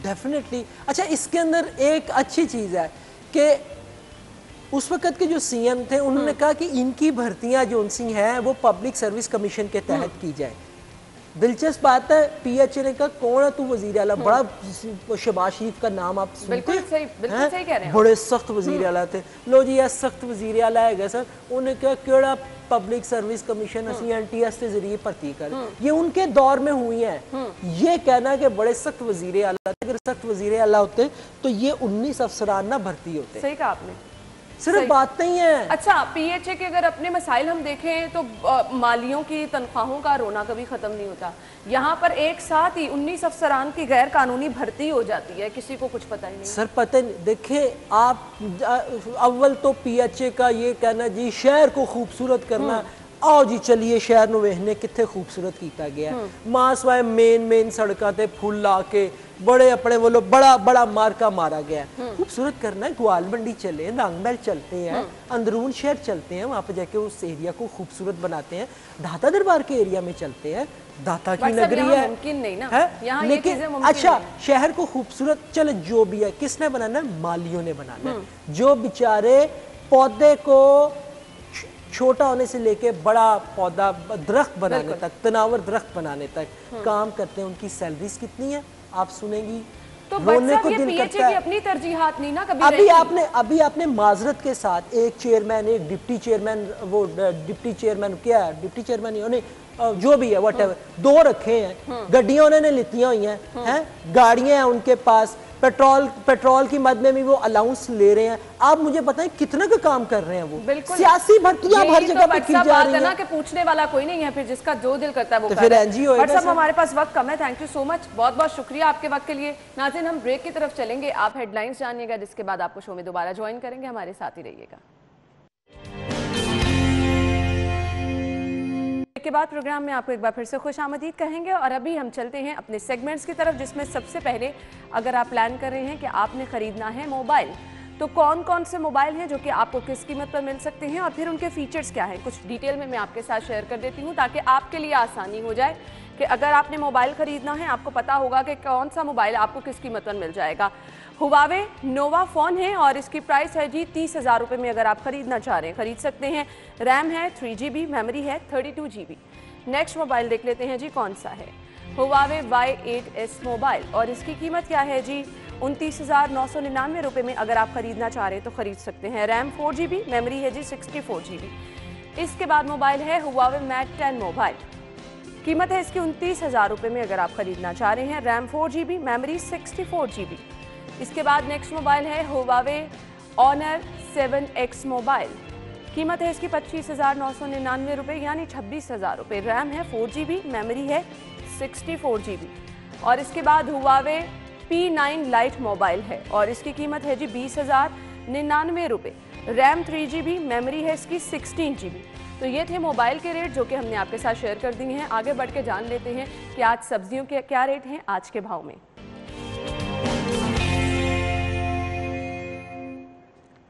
ڈیفینیٹلی. اچھا اس کے اندر ایک اچھی چیز ہے کہ اس وقت کے جو سی ایم تھے انہوں نے کہا کہ ان کی بھرتیاں جو ان سی ہیں وہ پبلک سروس کمیشن کے تحت کی جائے. دلچسپ بات ہے, پی ایچ اے نے کہا کون ہے تو وزیر اعلیٰ, بڑا شہباز شریف کا نام آپ سنتے بالکل صحیح کہہ رہے ہیں, بڑے سخت وزیر اعلیٰ تھے. لو جی یہ سخت وزیر اعلیٰ ہے گا سر, انہوں نے کہا کیڑا پبلک سروس کمیشن اسی این ٹی ایس کے ذریعے بھرتی کر, یہ ان کے دور میں ہوئی ہیں. یہ کہنا کہ بڑے سخت وزیر اعلیٰ, اگر سخت وزیر اعلیٰ ہوتے تو یہ 19 افسران نہ بھرتی ہوتے. صحیح کہا آپ نے, صرف بات نہیں ہے. اچھا پی ایچ اے کے اگر اپنے مسائل ہم دیکھیں تو مالیوں کی تنخواہوں کا رونا کبھی ختم نہیں ہوتا. یہاں پر ایک ساتھ ہی 19 افسران کی غیر قانونی بھرتی ہو جاتی ہے, کسی کو کچھ پتہ ہی نہیں. سر پتہ نہیں, دیکھیں آپ اول تو پی ایچ اے کا یہ کہنا جی شہر کو خوبصورت کرنا, آؤ جی چلیے شہر نو ویکھنے کتنے خوبصورت کیتا گیا. ماں سوائے مین سڑکاں تے پھول لا کے بڑے اپنے وہ لوگ بڑا مارکا مارا گیا. خوبصورت کرنا ہے, گوال منڈی چلے, نانگ محل چلتے ہیں, اندرون شہر چلتے ہیں, وہاں پہ جا کے اس ایریا کو خوبصورت بناتے ہیں. داتا دربار کے ایریا میں چلتے ہیں, داتا کی نگری ہے, ممکن نہیں نا, لیکن اچھا شہر کو خوبصورت چلے جو بھی ہے کس نے بنانا ہے, مالیوں نے بنانا ہے, جو بیچارے پودے کو چھوٹا ہونے سے لے کے بڑا پودا درخت بنانے تک, تناور درخت بنانے تک کام کرتے ہیں. ان کی سیلریز کتنی ہیں آپ سنیں گی, तो बट रोने साहब को ये दिल पीएचए करता की है। अपनी तरजीहात नहीं ना कभी अभी आपने माजरत के साथ एक चेयरमैन, एक डिप्टी चेयरमैन, वो डिप्टी चेयरमैन क्या है, डिप्टी चेयरमैन नहीं, जो भी है वट एवर, 2 रखे हैं, गड्डियां उन्होंने लितियां हुई हैं, गाड़ियां हैं उनके पास, पेट्रोल की मद में भी वो अलाउंस ले रहे हैं। आप मुझे बताएं कितना का काम कर रहे हैं वो। बिल्कुल। सियासी भर्तियां हर जगह पे की जा रही है हैं कि पूछने वाला कोई नहीं है, फिर जिसका जो दिल करता है वो तो कर फिर रहा है। एनजीओ बट साहब हमारे पास वक्त कम है, थैंक यू सो मच, बहुत बहुत शुक्रिया आपके वक्त के लिए। नाज़रीन हम ब्रेक की तरफ चलेंगे, आप हेडलाइंस जानिएगा, जिसके बाद आपको शो में दोबारा ज्वाइन करेंगे, हमारे साथ ही रहिएगा। के बाद प्रोग्राम में आपको एक बार फिर से खुशामदीद कहेंगे और अभी हम चलते हैं अपने सेगमेंट्स की तरफ, जिसमें सबसे पहले अगर आप प्लान कर रहे हैं कि आपने ख़रीदना है मोबाइल, तो कौन कौन से मोबाइल हैं जो कि आपको किस कीमत पर मिल सकते हैं और फिर उनके फीचर्स क्या हैं, कुछ डिटेल में मैं आपके साथ शेयर कर देती हूँ ताकि आपके लिए आसानी हो जाए कि अगर आपने मोबाइल ख़रीदना है आपको पता होगा कि कौन सा मोबाइल आपको किस कीमत पर मिल जाएगा। हुवावे नोवा फ़ोन है और इसकी प्राइस है जी 30,000 रुपये में। अगर आप ख़रीदना चाह रहे हैं खरीद सकते हैं। रैम है 3GB, मेमोरी है 32GB। नेक्स्ट मोबाइल देख लेते हैं जी कौन सा है, हुवावे Y8S मोबाइल और इसकी कीमत क्या है जी 29,999 रुपये में। अगर आप ख़रीदना चाह रहे हैं तो ख़रीद सकते हैं। रैम 4GB, मेमोरी है जी 64GB। इसके बाद मोबाइल है हुवावे मैट 10 मोबाइल, कीमत है इसकी 29,000 रुपये में। अगर आप ख़रीदना चाह रहे हैं, रैम 4GB, मेमोरी 64GB। इसके बाद नेक्स्ट मोबाइल है हुवावे ऑनर 7X मोबाइल, कीमत है इसकी 25,999 रुपये यानी 26,000 रुपये। रैम है 4GB, मेमोरी है 64GB। और इसके बाद हुवावे P9 लाइट मोबाइल है और इसकी कीमत है जी 20,099 रुपये। रैम 3GB, मेमोरी है इसकी 16GB। तो ये थे मोबाइल के रेट जो कि हमने आपके साथ शेयर कर दिए हैं। आगे बढ़ के जान लेते हैं कि आज सब्जियों के क्या रेट हैं आज के भाव में।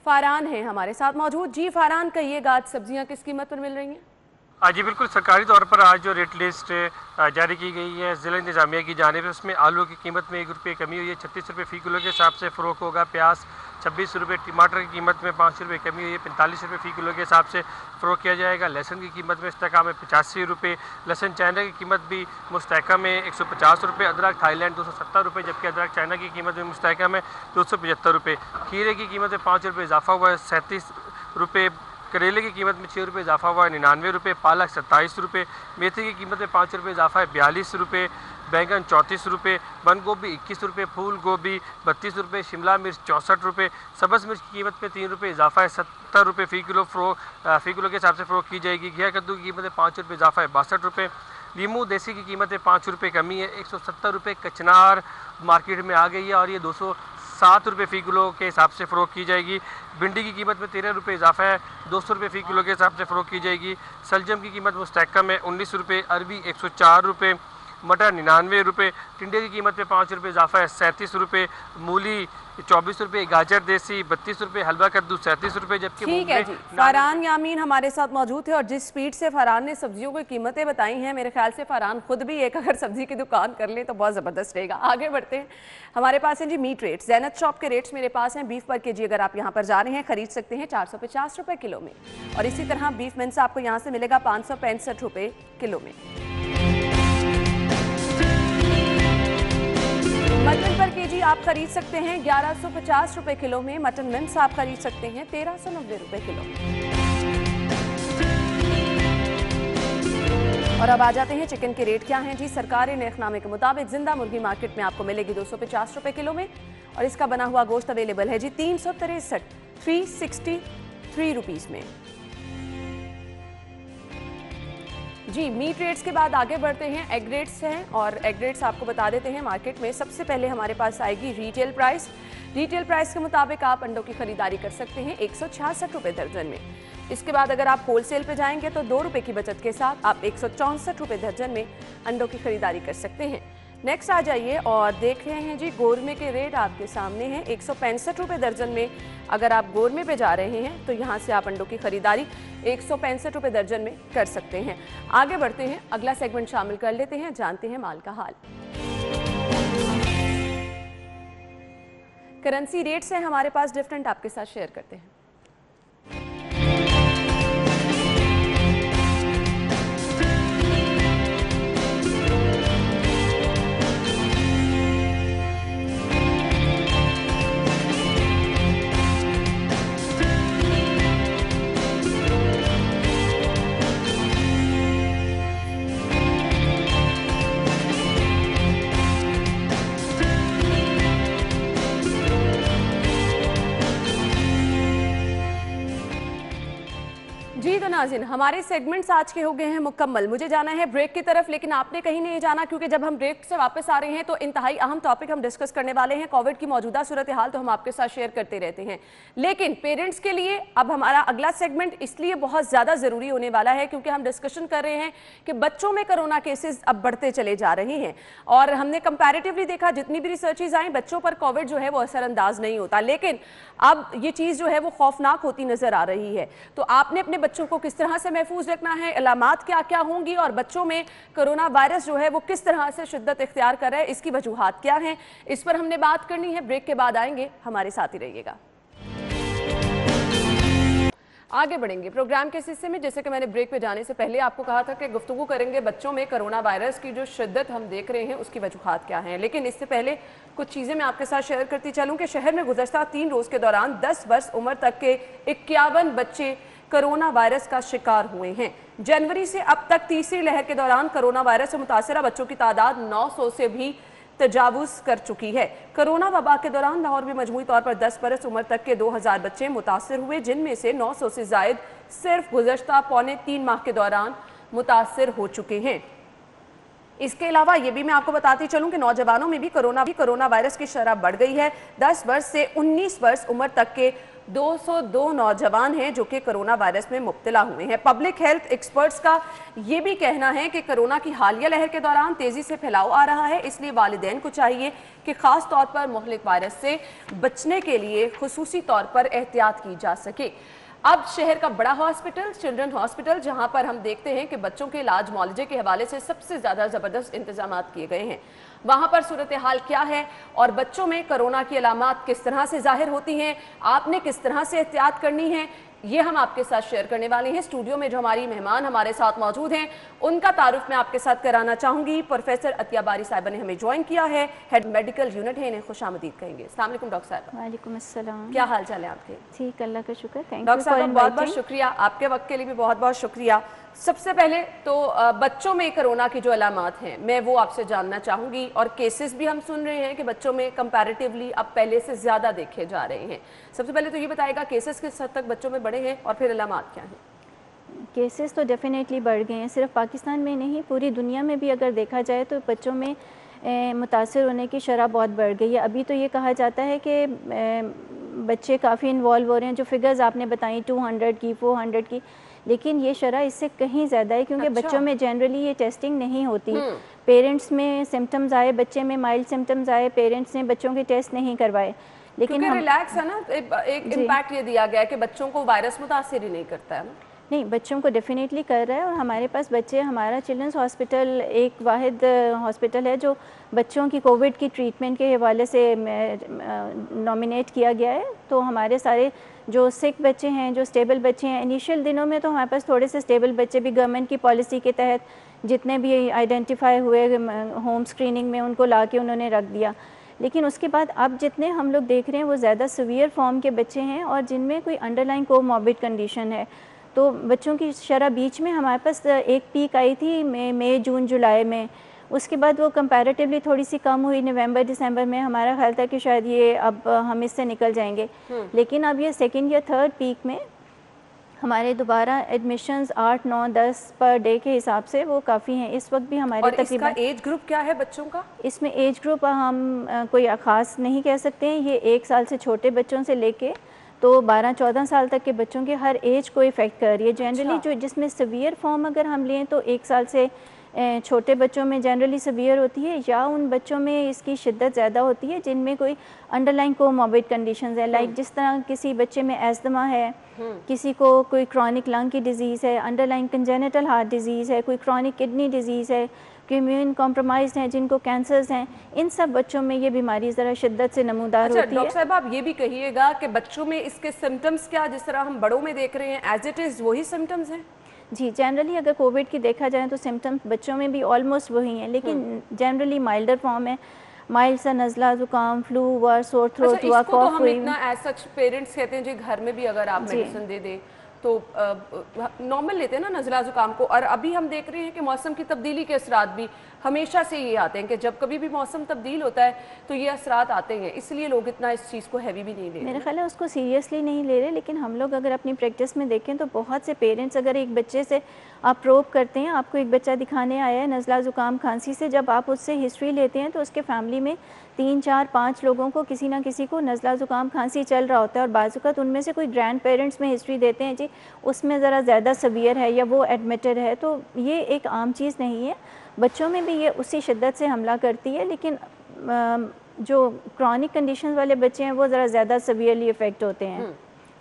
फारान है हमारे साथ मौजूद। जी फारान, कहिएगा आज सब्जियां किस कीमत पर मिल रही हैं? जी बिल्कुल, सरकारी तौर पर आज जो रेट लिस्ट जारी की गई है ज़िला इंतज़ामिया की जानिब से, उसमें आलू की कीमत में 1 रुपये कमी हुई है, 36 रुपये फ़ी किलो के हिसाब से फ़रोख्त होगा। प्याज 26 रुपये, टमाटर की कीमत में 5 रुपये कमी हुई है, 45 रुपये फ़ी किलो के हिसाब से फ़रोख्त किया जाएगा। लहसुन की कीमत में इस्तेकाम है 85 रुपये, लहसुन चाइना की कीमत भी मुस्तहकम है 150 रुपये, अदरक थाईलैंड 270 रुपये, जबकि अदरक चाइना की कीमत में मुस्तहकम है 275 रुपये। खीरे की कीमत में 5 रुपये इजाफा हुआ है 37 रुपये, करेले की कीमत में 6 रुपये इजाफा हुआ है 99 रुपये, पालक 27 रुपये, मेथी की कीमत में 5 रुपये इजाफा है 42 रुपये, बैंगन 34 रुपये, बंद गोभी 21 रुपये, फूल गोभी 32 रुपये, शिमला मिर्च 64 रुपये, सब्ज़ मिर्च की कीमत में 3 रुपये इजाफा है 70 रुपये फ़ी किलो के हिसाब से फ़रोख्त की जाएगी। घिया कद्दू की कीमत में 5 रुपये इजाफा है 62 रुपये। लीमू देसी की कीमत में 5 रुपये कमी है 170 रुपये। कचनार मार्केट में आ गई है और ये 207 रुपये फ़ी किलो के हिसाब से फ़रोख्त की जाएगी। भिंडी की कीमत में 13 रुपये इजाफा है 200 रुपये फ़ी किलो के हिसाब से फ़रोख्त की जाएगी। सलजम की कीमत मुस्तहकम है 19 रुपये, अरबी 104 रुपये, मटर 99 रुपये, टिंडे की कीमत में 5 रुपये इजाफा है 37 रुपये, मूली 24 रुपये, गाजर देसी 32 रुपये, हलवा कद्दू 37 रुपये। जबकि ठीक है जी, फरहान यामीन हमारे साथ मौजूद है और जिस स्पीड से फरहान ने सब्जियों की कीमतें बताई हैं, मेरे ख्याल से फरहान खुद भी एक अगर सब्जी की दुकान कर ले तो बहुत ज़बरदस्त रहेगा। आगे बढ़ते हैं, हमारे पास हैं जी मीट रेट्स। ज़ैनत शॉप के रेट्स मेरे पास हैं। बीफ पर केजी अगर आप यहाँ पर जा रहे हैं खरीद सकते हैं 450 रुपये किलो में, और इसी तरह बीफ मिन्स आपको यहाँ से मिलेगा 565 रुपये किलो में। मटन पर केजी आप खरीद सकते हैं 1150 रुपये किलो में। मटन मिन्स आप खरीद सकते हैं 1390 रुपये किलो। और अब आ जाते हैं चिकन के रेट क्या हैं जी। सरकारी नेखनामे के मुताबिक जिंदा मुर्गी मार्केट में आपको मिलेगी 250 रुपये किलो में, और इसका बना हुआ गोश्त अवेलेबल है जी 363 रुपीज़ में। जी मीट रेट्स के बाद आगे बढ़ते हैं, एग रेट्स हैं, और एग रेट्स आपको बता देते हैं मार्केट में। सबसे पहले हमारे पास आएगी रिटेल प्राइस। रिटेल प्राइस के मुताबिक आप अंडों की खरीदारी कर सकते हैं 166 रुपये दर्जन में। इसके बाद अगर आप होलसेल पे जाएंगे तो 2 रुपये की बचत के साथ आप 164 रुपये दर्जन में अंडों की खरीदारी कर सकते हैं। नेक्स्ट आ जाइए और देख रहे हैं जी गोरमे के रेट आपके सामने हैं 165 रुपये दर्जन में। अगर आप गोरमे पे जा रहे हैं तो यहाँ से आप अंडों की खरीदारी 165 रुपये दर्जन में कर सकते हैं। आगे बढ़ते हैं, अगला सेगमेंट शामिल कर लेते हैं, जानते हैं माल का हाल। करेंसी रेट्स हैं हमारे पास डिफरेंट, आपके साथ शेयर करते हैं। जी तो नाज़रीन, हमारे सेगमेंट्स आज के हो गए हैं मुकम्मल। मुझे जाना है ब्रेक की तरफ, लेकिन आपने कहीं नहीं जाना, क्योंकि जब हम ब्रेक से वापस आ रहे हैं तो इंतहाई अहम टॉपिक हम डिस्कस करने वाले हैं। कोविड की मौजूदा सूरत हाल तो हम आपके साथ शेयर करते रहते हैं, लेकिन पेरेंट्स के लिए अब हमारा अगला सेगमेंट इसलिए बहुत ज़्यादा ज़रूरी होने वाला है क्योंकि हम डिस्कशन कर रहे हैं कि बच्चों में कोरोना केसेस अब बढ़ते चले जा रहे हैं। और हमने कंपैरेटिवली देखा, जितनी भी रिसर्चेज आई, बच्चों पर कोविड जो है वो असरअंदाज नहीं होता, लेकिन अब ये चीज़ जो है वो खौफनाक होती नज़र आ रही है। तो आपने अपने बच्चों को किस तरह से महफूज रखना है, अलामात क्या क्या होंगी, और बच्चों में कोरोना वायरस जो है वो किस तरह से शिद्दत इख्तियार कर रहा है, इसकी वजूहात क्या हैं, इस पर हमने बात करनी है। ब्रेक के बाद आएंगे, हमारे साथ ही रहिएगा। आगे बढ़ेंगे प्रोग्राम के इस हिस्से में। जैसे कि मैंने ब्रेक पे जाने से पहले आपको कहा था कि गुफ्तगू करेंगे बच्चों में कोरोना वायरस की जो शिद्दत हम देख रहे हैं उसकी वजूहात क्या हैं, लेकिन इससे पहले कुछ चीज़ें मैं आपके साथ शेयर करती चलूँ कि शहर में गुज़श्ता 3 रोज़ के दौरान 10 वर्ष उम्र तक के 51 बच्चे कोरोना वायरस का शिकार हुए हैं। जनवरी से अब तक तीसरी लहर के दौरान कोरोना वायरस से मुतासरा बच्चों की तादाद 900 से भी तजावुज़ कर चुकी है। कोरोना वबा के दौरान लाहौर में मजमूई तौर पर 10 बरस उम्र तक के 2000 बच्चे मुतासर हुए, जिनमें से 900 से ज़ायद सिर्फ गुज़श्ता पौने 3 माह के दौरान मुतासर हो चुके हैं। इसके अलावा ये भी मैं आपको बताती चलूं कि नौजवानों में भी कोरोना वायरस की शरह बढ़ गई है। 10 वर्ष से 19 वर्ष उम्र तक के 202 नौजवान हैं जो कि कोरोना वायरस में मुब्तला हुए हैं। पब्लिक हेल्थ एक्सपर्ट्स का ये भी कहना है कि कोरोना की हालिया लहर के दौरान तेज़ी से फैलाव आ रहा है, इसलिए वालिदैन को चाहिए कि ख़ास तौर पर मुहलिक वायरस से बचने के लिए खुसूसी तौर पर एहतियात की जा सके। अब शहर का बड़ा हॉस्पिटल, चिल्ड्रन हॉस्पिटल, जहां पर हम देखते हैं कि बच्चों के इलाज मुआलजे के हवाले से सबसे ज़्यादा ज़बरदस्त इंतजाम किए गए हैं, वहां पर सूरत हाल क्या है और बच्चों में कोरोना की अलामात किस तरह से जाहिर होती हैं, आपने किस तरह से एहतियात करनी है, ये हम आपके साथ शेयर करने वाले हैं। स्टूडियो में जो हमारी मेहमान हमारे साथ मौजूद हैं उनका तारुफ मैं आपके साथ कराना चाहूँगी। प्रोफेसर अतिया बारी साहिबा ने हमें ज्वाइन किया है, हेड मेडिकल यूनिट है, इन्हें खुशामदीद कहेंगे। अस्सलाम वालेकुम डॉक्टर साहिबा। वालेकुम अस्सलाम। क्या हाल चाल है आपके? ठीक, अल्लाह का शुक्र। थैंक डॉक्टर यू साहब, बहुत बहुत शुक्रिया, आपके वक्त के लिए भी बहुत बहुत शुक्रिया। सबसे पहले तो बच्चों में कोरोना की जो अलामात हैं मैं वो आपसे जानना चाहूँगी, और केसेस भी हम सुन रहे हैं कि बच्चों में कंपैरेटिवली अब पहले से ज़्यादा देखे जा रहे हैं। सबसे पहले तो ये बताएगा केसेस किस हद तक बच्चों में बढ़े हैं और फिर अलामात क्या हैं? केसेस तो डेफिनेटली बढ़ गए हैं, सिर्फ पाकिस्तान में नहीं पूरी दुनिया में भी अगर देखा जाए तो बच्चों में मुतासर होने की शरह बहुत बढ़ गई है। अभी तो ये कहा जाता है कि बच्चे काफ़ी इन्वॉल्व हो रहे हैं, जो फिगर्स आपने बताई 200 की 400 की, लेकिन ये शरह इससे कहीं ज़्यादा है क्योंकि बच्चों में जनरली ये टेस्टिंग नहीं होती। पेरेंट्स में सिम्टम्स आए, बच्चे में माइल्ड सिम्टम्स आए, पेरेंट्स ने बच्चों के टेस्ट नहीं करवाए, लेकिन हम रिलैक्स है ना, एक इम्पैक्ट ये दिया गया है कि बच्चों को वायरस मुतासिर ही नहीं करता है ना। नहीं, बच्चों को डेफिनेटली कर रहा है, और हमारे पास बच्चे, हमारा चिल्ड्रंस हॉस्पिटल एक वाहिद हॉस्पिटल है जो बच्चों की कोविड की ट्रीटमेंट के हवाले से नॉमिनेट किया गया है। तो हमारे सारे जो सिक बच्चे हैं, जो स्टेबल बच्चे हैं, इनिशियल दिनों में तो हमारे पास थोड़े से स्टेबल बच्चे भी गवर्नमेंट की पॉलिसी के तहत जितने भी आइडेंटिफाई हुए होम स्क्रीनिंग में उनको ला के उन्होंने रख दिया, लेकिन उसके बाद अब जितने हम लोग देख रहे हैं वो ज़्यादा सीवियर फॉर्म के बच्चे हैं और जिनमें कोई अंडरलाइन कोमॉर्बिड कंडीशन है। तो बच्चों की शरह बीच में हमारे पास एक पीक आई थी मई जून जुलाई में, उसके बाद वो कंपैरेटिवली थोड़ी सी कम हुई नवंबर दिसंबर में। हमारा ख्याल था कि शायद ये अब हम इससे निकल जाएंगे, लेकिन अब ये सेकंड या थर्ड पीक में हमारे दोबारा एडमिशन्स 8, 9, 10 पर डे के हिसाब से वो काफ़ी हैं। इस वक्त भी हमारे तकरीबन एज ग्रुप क्या है बच्चों का? इसमें एज ग्रुप हम कोई ख़ास नहीं कह सकते हैं, ये 1 साल से छोटे बच्चों से लेके तो 12-14 साल तक के बच्चों के हर एज को इफ़ेक्ट कर रही है। जनरली जो जिसमें सीवियर फॉर्म अगर हम लें तो 1 साल से छोटे बच्चों में जनरली सीवियर होती है, या उन बच्चों में इसकी शिद्दत ज़्यादा होती है जिनमें कोई अंडरलाइन कोमॉर्बिड कंडीशंस है, लाइक जिस तरह किसी बच्चे में एस्थमा है, किसी को कोई क्रॉनिक लंग की डिज़ीज़ है, अंडरलाइन कंजेनिटल हार्ट डिज़ीज़ है, कोई क्रॉनिक किडनी डिज़ीज़ है, कोई इम्यून कॉम्प्रोमाइज़ हैं, जिनको कैंसर्स हैं, इन सब बच्चों में ये बीमारी ज़रा शिद्दत से नमूदार होती है। डॉक्टर साहब, आप ये भी कहिएगा कि बच्चों में इसके सिम्टम्स क्या जिस तरह हम बड़ों में देख रहे हैं एज इट इज़ वही सिम्टम्स हैं? जी, जनरली अगर कोविड की देखा जाए तो सिम्टम्स बच्चों में भी ऑलमोस्ट वही हैं, लेकिन जनरली माइल्डर फॉर्म है, माइल्ड सा नज़ला, जुकाम, फ्लू हुआ, सोर थ्रोट हुआ, कॉफ हुई। इतना एज सच पेरेंट्स कहते हैं जी घर में भी अगर आप मेडिसिन दे दें تو نارمل لیتے ہیں نا نزلہ زکام کو, اور ابھی ہم دیکھ رہے ہیں کہ موسم کی تبدیلی کے اثرات بھی ہمیشہ سے یہ آتے ہیں کہ جب کبھی بھی موسم تبدیل ہوتا ہے تو یہ اثرات آتے ہیں, اس لیے لوگ اتنا اس چیز کو ہیوی بھی نہیں لے رہے. میرا خیال ہے اس کو سیریسلی نہیں لے رہے, لیکن ہم لوگ اگر اپنی پریکٹس میں دیکھیں تو بہت سے پیرنٹس اگر ایک بچے سے آپ پروب کرتے ہیں, آپ کو ایک بچہ دکھانے آیا ہے نزلہ زکام کھانسی سے, جب آپ اس سے ہسٹری لیتے ہیں تو اس کے فیملی میں 3 4 5 لوگوں کو کسی نہ کسی کو نزلہ زکام کھانسی چل رہا ہوتا ہے, اور بعض اوقات ان میں سے کوئی گرینڈ پیرنٹس میں ہسٹری دیتے ہیں جی اس میں ذرا زیادہ سیویئر ہے یا وہ ایڈمٹڈ ہے, تو یہ ایک عام چیز نہیں ہے. بچوں میں بھی یہ اسی شدت سے حملہ کرتی ہے, لیکن جو کرونک کنڈیشنز والے بچے ہیں وہ ذرا زیادہ سیویئرلی افیکٹ ہوتے ہیں.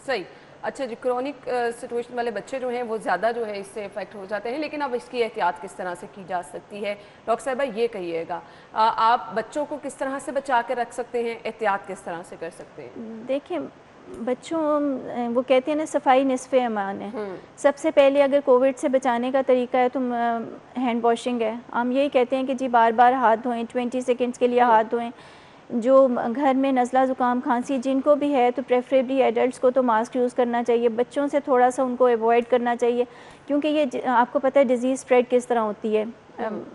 صحیح. اچھا جی, کرونک سچویشن والے بچے جو ہیں وہ زیادہ جو ہے اس سے افیکٹ ہو جاتے ہیں, لیکن اب اس کی احتیاط کس طرح سے کی جا سکتی ہے؟ ڈاکٹر صاحبہ یہ کہیے گا, آپ بچوں کو کس طرح سے بچا کے رکھ سکتے ہیں, احتیاط کس طرح سے کر سکتے ہیں؟ دیکھیں بچوں, وہ کہتے ہیں نا صفائی نصف ایمان ہے. سب سے پہلے اگر کووڈ سے بچانے کا طریقہ ہے تو ہینڈ واشنگ ہے. ہم یہی کہتے ہیں کہ جی بار بار ہاتھ دھوئیں, 20 سیکنڈز کے لیے ہاتھ دھوئیں. جو گھر میں نزلہ زکام کھانسی جن کو بھی ہے تو پریفریبلی ایڈلٹس کو تو ماسک یوز کرنا چاہیے, بچوں سے تھوڑا سا ان کو ایوائڈ کرنا چاہیے, کیونکہ یہ آپ کو پتہ ہے ڈیزیز اسپریڈ کس طرح ہوتی ہے.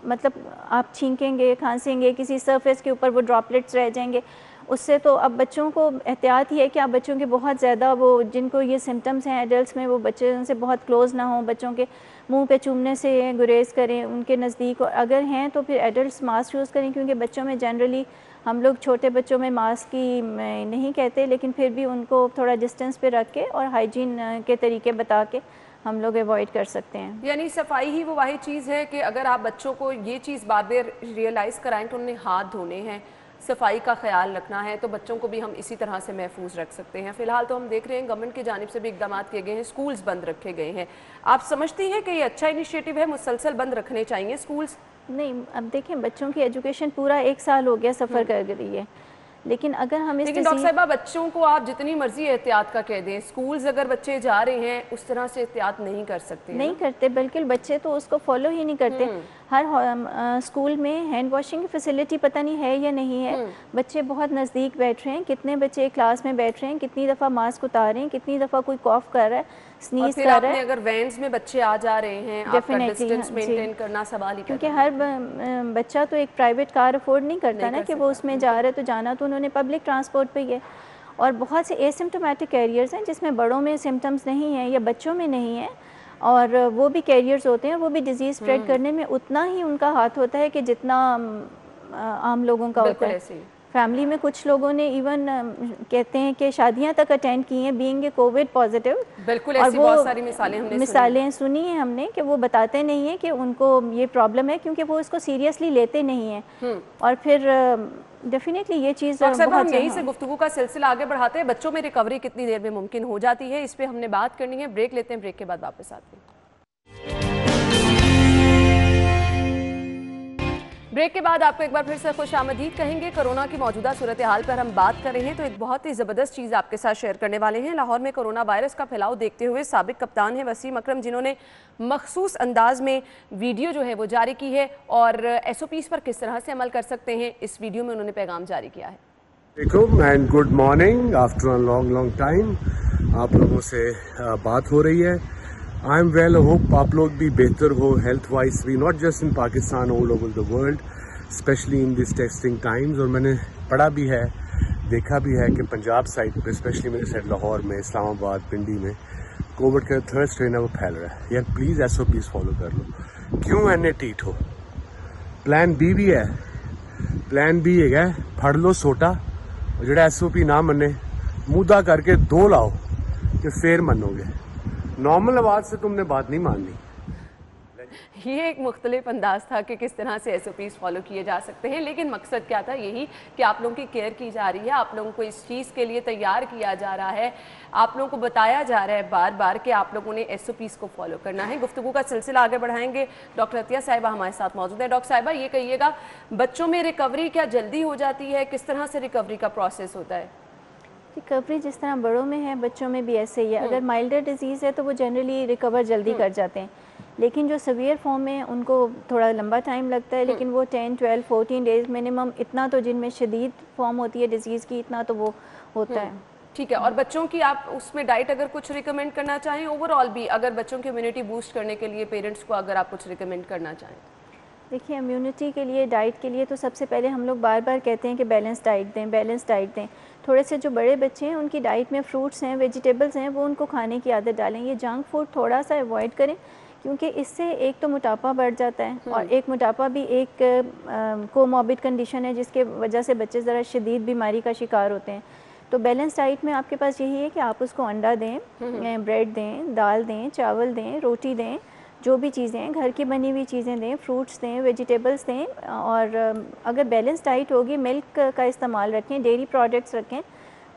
مطلب آپ چھینکیں گے, کھانسیں گے, کسی سرفیس کے اوپر وہ ڈراپلیٹس رہ جائیں گے اس سے. تو اب بچوں کو احتیاط یہ ہے کہ آپ بچوں کے بہت زیادہ وہ جن کو یہ سمٹمز ہیں ایڈلٹس میں, وہ بچوں سے بہت کلوز نہ ہوں, بچوں کے منہ پہ چومنے سے گریز کریں ان کے نزدیک, اور اگر ہیں تو پھر ایڈلٹس ماسک یوز کریں, کیونکہ بچوں میں جنرلی ہم لوگ چھوٹے بچوں میں ماسک کی نہیں کہتے, لیکن پھر بھی ان کو تھوڑا ڈسٹینس پہ رکھ کے اور ہائیجین کے طریقے بتا کے ہم لوگ ایوائڈ کر سکتے ہیں. یعنی صفائی ہی وہ واحد چیز ہے کہ اگر آپ بچوں کو یہ چیز بار بار ریئلائز کرائیں تو انہیں ہاتھ دھونے ہیں, صفائی کا خیال رکھنا ہے, تو بچوں کو بھی ہم اسی طرح سے محفوظ رکھ سکتے ہیں. فی الحال تو ہم دیکھ رہے ہیں گورنمنٹ کی جانب سے بھی اقدامات کیے گئے ہیں, سکولز بند رکھے گئے ہیں. آپ سمجھتی ہیں کہ یہ اچھا انیشیٹو ہے, مسلسل بند رکھنے چاہیے سکولز؟ نہیں, اب دیکھیں بچوں کی ایجوکیشن پورا 1 سال ہو گیا سفر کر رہی ہے, لیکن اگر ہم اس لیکن ڈاکٹر صاحبہ بچوں کو آپ جتنی مرضی احتیاط کا کہہ دیں, سکولز اگر بچے جا رہے ہیں اس طرح سے احتیاط نہیں کر سکتے, نہیں کرتے, بلکہ بچے تو اس کو فالو ہی نہیں کرتے. ہر اسکول میں ہینڈ واشنگ کی فیسلٹی پتہ نہیں ہے یا نہیں ہے, بچے بہت نزدیک بیٹھ رہے ہیں, کتنے بچے کلاس میں بیٹھ رہے ہیں, کتنی دفعہ ماسک اتار رہے ہیں, کتنی دفعہ کوئی کاف کر رہا ہے, سنیز کر رہا ہے. اگر وینز میں بچے آ جا رہے ہیں, آپ کا ڈسٹنس مینٹین کرنا سوال ہی, کیونکہ ہر بچہ تو ایک پرائیویٹ کار افورڈ نہیں کرتا نا کہ وہ اس میں جا رہا ہے, تو جانا تو انہوں نے پبلک ٹرانسپورٹ پہ ہی ہے. اور بہت سے ایسمپٹومیٹک کیریئرز ہیں جس میں بڑوں میں سمٹمز نہیں ہیں یا بچوں میں نہیں ہیں, اور وہ بھی کیریئرز ہوتے ہیں, وہ بھی ڈیزیز اسپریڈ کرنے میں اتنا ہی ان کا ہاتھ ہوتا ہے کہ جتنا عام لوگوں کا ہوتا ہے. فیملی میں کچھ لوگوں نے ایون کہتے ہیں کہ شادیاں تک اٹینڈ کی ہیں بینگ اے کووڈ پازیٹیو. بالکل ایسی بہت ساری مثالیں سنی ہیں ہم نے کہ وہ بتاتے نہیں ہیں کہ ان کو یہ پرابلم ہے, کیونکہ وہ اس کو سیریسلی لیتے نہیں ہیں. اور پھر ڈیفینیٹلی یہ چیز ڈاکٹر صاحب ہم یہیں سے گفتگو کا سلسلہ آگے بڑھاتے ہیں. بچوں میں ریکوری کتنی دیر میں ممکن ہو جاتی ہے, اس پہ ہم نے بات کرنی ہے. بریک لیتے ہیں, بریک کے بعد واپس آتے ہیں. بریک کے بعد آپ کو ایک بار پھر سے خوش آمدید کہیں گے. کرونا کی موجودہ صورتحال پر ہم بات کر رہے ہیں تو ایک بہت ہی زبردست چیز آپ کے ساتھ شیئر کرنے والے ہیں. لاہور میں کرونا وائرس کا پھیلاؤ دیکھتے ہوئے سابق کپتان ہیں وسیم اکرم, جنہوں نے مخصوص انداز میں ویڈیو جو ہے وہ جاری کی ہے, اور ایس او پیز پر کس طرح سے عمل کر سکتے ہیں اس ویڈیو میں انہوں نے پیغام جاری کیا ہے. And good morning, after long time آپ لوگوں سے بات ہو رہی ہے. آئی ایم ویل, ہوپ آپ لوگ بھی بہتر ہو ہیلتھ وائز بھی, not just in Pakistan, all over the world, especially in this testing times. اور میں نے پڑھا بھی ہے, دیکھا بھی ہے کہ پنجاب سائڈ پہ, اسپیشلی میرے سائڈ لاہور میں, اسلام آباد, پنڈی میں کووڈ کا 3rd اسٹرین ہے وہ پھیل رہا ہے. یار please S O Ps follow کر لو. کیوں اینے ٹیٹ ہو؟ پلان بی بھی ہے, پلان بی ہے پھڑ لو سوٹا, جڑا ایس او پی نہ منے مودہ کر کے 2 لاؤ کہ پھر منو گے. نارمل آواز سے تم نے بات نہیں ماننی. یہ ایک مختلف انداز تھا کہ کس طرح سے ایس او پیز فالو کیے جا سکتے ہیں, لیکن مقصد کیا تھا؟ یہی کہ آپ لوگوں کی کیئر کی جا رہی ہے, آپ لوگوں کو اس چیز کے لیے تیار کیا جا رہا ہے, آپ لوگوں کو بتایا جا رہا ہے بار بار کہ آپ لوگوں نے ایس او پیز کو فالو کرنا ہے. گفتگو کا سلسلہ آگے بڑھائیں گے. ڈاکٹر عطیہ صاحبہ ہمارے ساتھ موجود ہیں. ڈاکٹر صاحبہ یہ کہیے گا, بچوں میں ریکوری کیا جلدی ہو جاتی ہے, کس طرح سے ریکوری کا پروسیس ہوتا ہے؟ ریکوری جس طرح بڑوں میں ہے بچوں میں بھی ایسے ہی ہے. اگر مائلڈر ڈیزیز ہے تو وہ جنرلی ریکور جلدی کر جاتے ہیں, لیکن جو سیویئر فارم ہے ان کو تھوڑا لمبا ٹائم لگتا ہے, لیکن وہ 10, 12, 14 ڈیز منیمم اتنا تو, جن میں شدید فارم ہوتی ہے ڈیزیز کی, اتنا تو وہ ہوتا ہے. ठीक है, और बच्चों की आप उसमें डाइट अगर कुछ रिकमेंड करना चाहें ओवरऑल भी, अगर बच्चों की इम्यूनिटी बूस्ट करने के लिए पेरेंट्स को अगर आप कुछ रिकमेंड करना चाहें? देखिए, इम्यूनिटी के लिए, डाइट के लिए तो सबसे पहले हम लोग बार बार कहते हैं कि बैलेंस डाइट दें, बैलेंस डाइट दें। थोड़े से जो बड़े बच्चे हैं उनकी डाइट में फ्रूट्स हैं, वेजिटेबल्स हैं, वो उनको खाने की आदत डालें। ये जंक फूड थोड़ा सा अवॉइड करें, क्योंकि इससे एक तो मोटापा बढ़ जाता है, और एक मोटापा भी एक कोमॉर्बिड कंडीशन है जिसके वजह से बच्चे ज़रा शदीद बीमारी का शिकार होते हैं। तो बैलेंस डाइट में आपके पास यही है कि आप उसको अंडा दें, ब्रेड दें, दाल दें, चावल दें, रोटी दें, जो भी चीज़ें हैं घर की बनी हुई चीज़ें दें, फ्रूट्स दें, वेजिटेबल्स दें। और अगर बैलेंस डाइट होगी, मिल्क का इस्तेमाल रखें, डेयरी प्रोडक्ट्स रखें,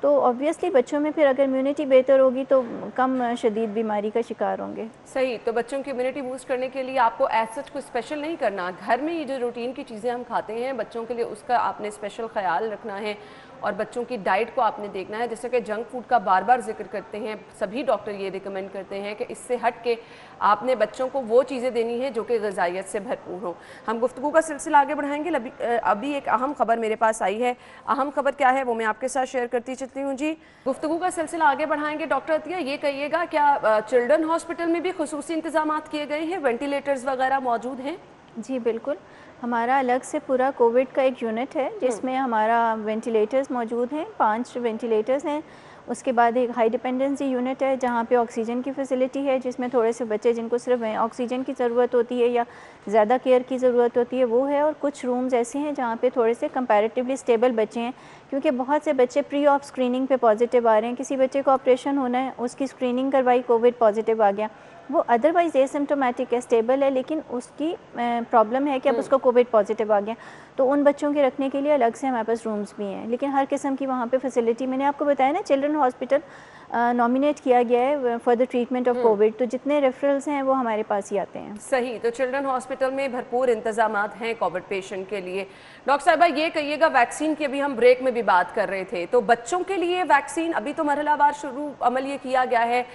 तो ऑब्वियसली बच्चों में फिर अगर इम्यूनिटी बेहतर होगी तो कम शदीद बीमारी का शिकार होंगे। सही, तो बच्चों की इम्यूनिटी बूस्ट करने के लिए आपको एज सच कुछ स्पेशल नहीं करना, घर में ये जो रूटीन की चीज़ें हम खाते हैं बच्चों के लिए उसका आपने स्पेशल ख्याल रखना है, और बच्चों की डाइट को आपने देखना है। जैसे कि जंक फूड का बार बार जिक्र करते हैं, सभी डॉक्टर ये रिकमेंड करते हैं कि इससे हट के आपने बच्चों को वो चीज़ें देनी है जो कि ग़िज़ाइयत से भरपूर हो। हम गुफ्तगू का सिलसिला आगे बढ़ाएंगे। अभी एक अहम खबर मेरे पास आई है, अहम खबर क्या है वो मैं आपके साथ शेयर करती चलती हूँ जी। गुफ्तगू का सिलसिला आगे बढ़ाएंगे। डॉक्टर अतिया, ये कहिएगा, क्या चिल्ड्रन हॉस्पिटल में भी खुसूसी इंतजाम किए गए हैं, वेंटिलेटर्स वगैरह मौजूद हैं? जी बिल्कुल, हमारा अलग से पूरा कोविड का एक यूनिट है जिसमें हमारा वेंटिलेटर्स मौजूद हैं, 5 वेंटिलेटर्स हैं। उसके बाद एक हाई डिपेंडेंसी यूनिट है जहाँ पे ऑक्सीजन की फैसिलिटी है, जिसमें थोड़े से बच्चे जिनको सिर्फ ऑक्सीजन की ज़रूरत होती है या ज़्यादा केयर की ज़रूरत होती है वो है। और कुछ रूम्स ऐसे हैं जहाँ पे थोड़े से कंपैरेटिवली स्टेबल बच्चे हैं, क्योंकि बहुत से बच्चे प्री ऑफ स्क्रीनिंग पे पॉजिटिव आ रहे हैं। किसी बच्चे को ऑपरेशन होना है, उसकी स्क्रीनिंग करवाई, कोविड पॉजिटिव आ गया, वो अदरवाइज़ एसिम्प्टोमेटिक है, स्टेबल है, लेकिन उसकी प्रॉब्लम है कि अब उसको कोविड पॉजिटिव आ गया। तो उन बच्चों के रखने के लिए अलग से हमारे पास रूम्स भी हैं, लेकिन हर किस्म की वहाँ पे फैसिलिटी, मैंने आपको बताया ना, चिल्ड्रन हॉस्पिटल नॉमिनेट किया गया है for the treatment of Covid, तो जितने रेफरल्स हैं वो हमारे पास ही आते हैं। सही, तो चिल्ड्रन हॉस्पिटल में भरपूर इंतजामात हैं कोविड पेशेंट के लिए। डॉक्टर साहिबा, ये कहिएगा, वैक्सीन की अभी हम ब्रेक में भी बात कर रहे थे, तो बच्चों के लिए वैक्सीन अभी तो मरहलावार शुरू अमल ये किया गया है,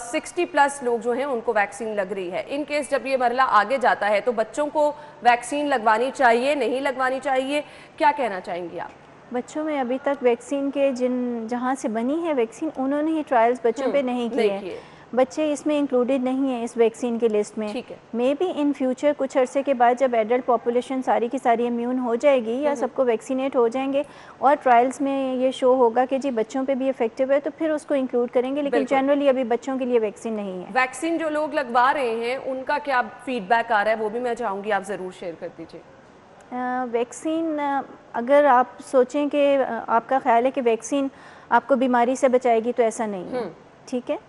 60+ लोग जो हैं उनको वैक्सीन लग रही है। इन केस जब ये मरहला आगे जाता है तो बच्चों को वैक्सीन लगवानी चाहिए, नहीं लगवानी चाहिए, क्या कहना चाहेंगी आप? बच्चों में अभी तक वैक्सीन के जहाँ से बनी है वैक्सीन, उन्होंने ही ट्रायल्स बच्चों पे नहीं किए। बच्चे इसमें इंक्लूडेड नहीं है इस वैक्सीन की लिस्ट में। मे बी इन फ्यूचर कुछ अरसे के बाद जब एडल्ट पॉपुलेशन सारी की सारी इम्यून हो जाएगी या सबको वैक्सीनेट हो जाएंगे और ट्रायल्स में ये शो होगा कि जी बच्चों पे भी इफेक्टिव है, तो फिर उसको इंक्लूड करेंगे, लेकिन जनरली अभी बच्चों के लिए वैक्सीन नहीं है। वैक्सीन जो लोग लगवा रहे हैं उनका क्या फीडबैक आ रहा है वो भी मैं चाहूँगी आप ज़रूर शेयर कर दीजिए। वैक्सीन, अगर आप सोचें कि आपका ख्याल है कि वैक्सीन आपको बीमारी से बचाएगी, तो ऐसा नहीं है। ठीक है,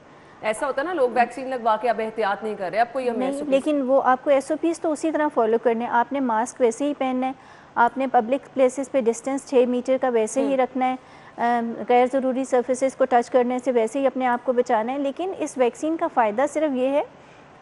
ऐसा होता है ना, लोग वैक्सीन लगवा के अब एहतियात नहीं कर रहे, आपको ये नहीं, लेकिन वो आपको SOPs तो उसी तरह फॉलो करने। आपने मास्क वैसे ही पहनना है, आपने पब्लिक प्लेसेस पे डिस्टेंस 6 मीटर का वैसे ही रखना है, गैर ज़रूरी सर्फेसेस को टच करने से वैसे ही अपने आप को बचाना है। लेकिन इस वैक्सीन का फ़ायदा सिर्फ ये है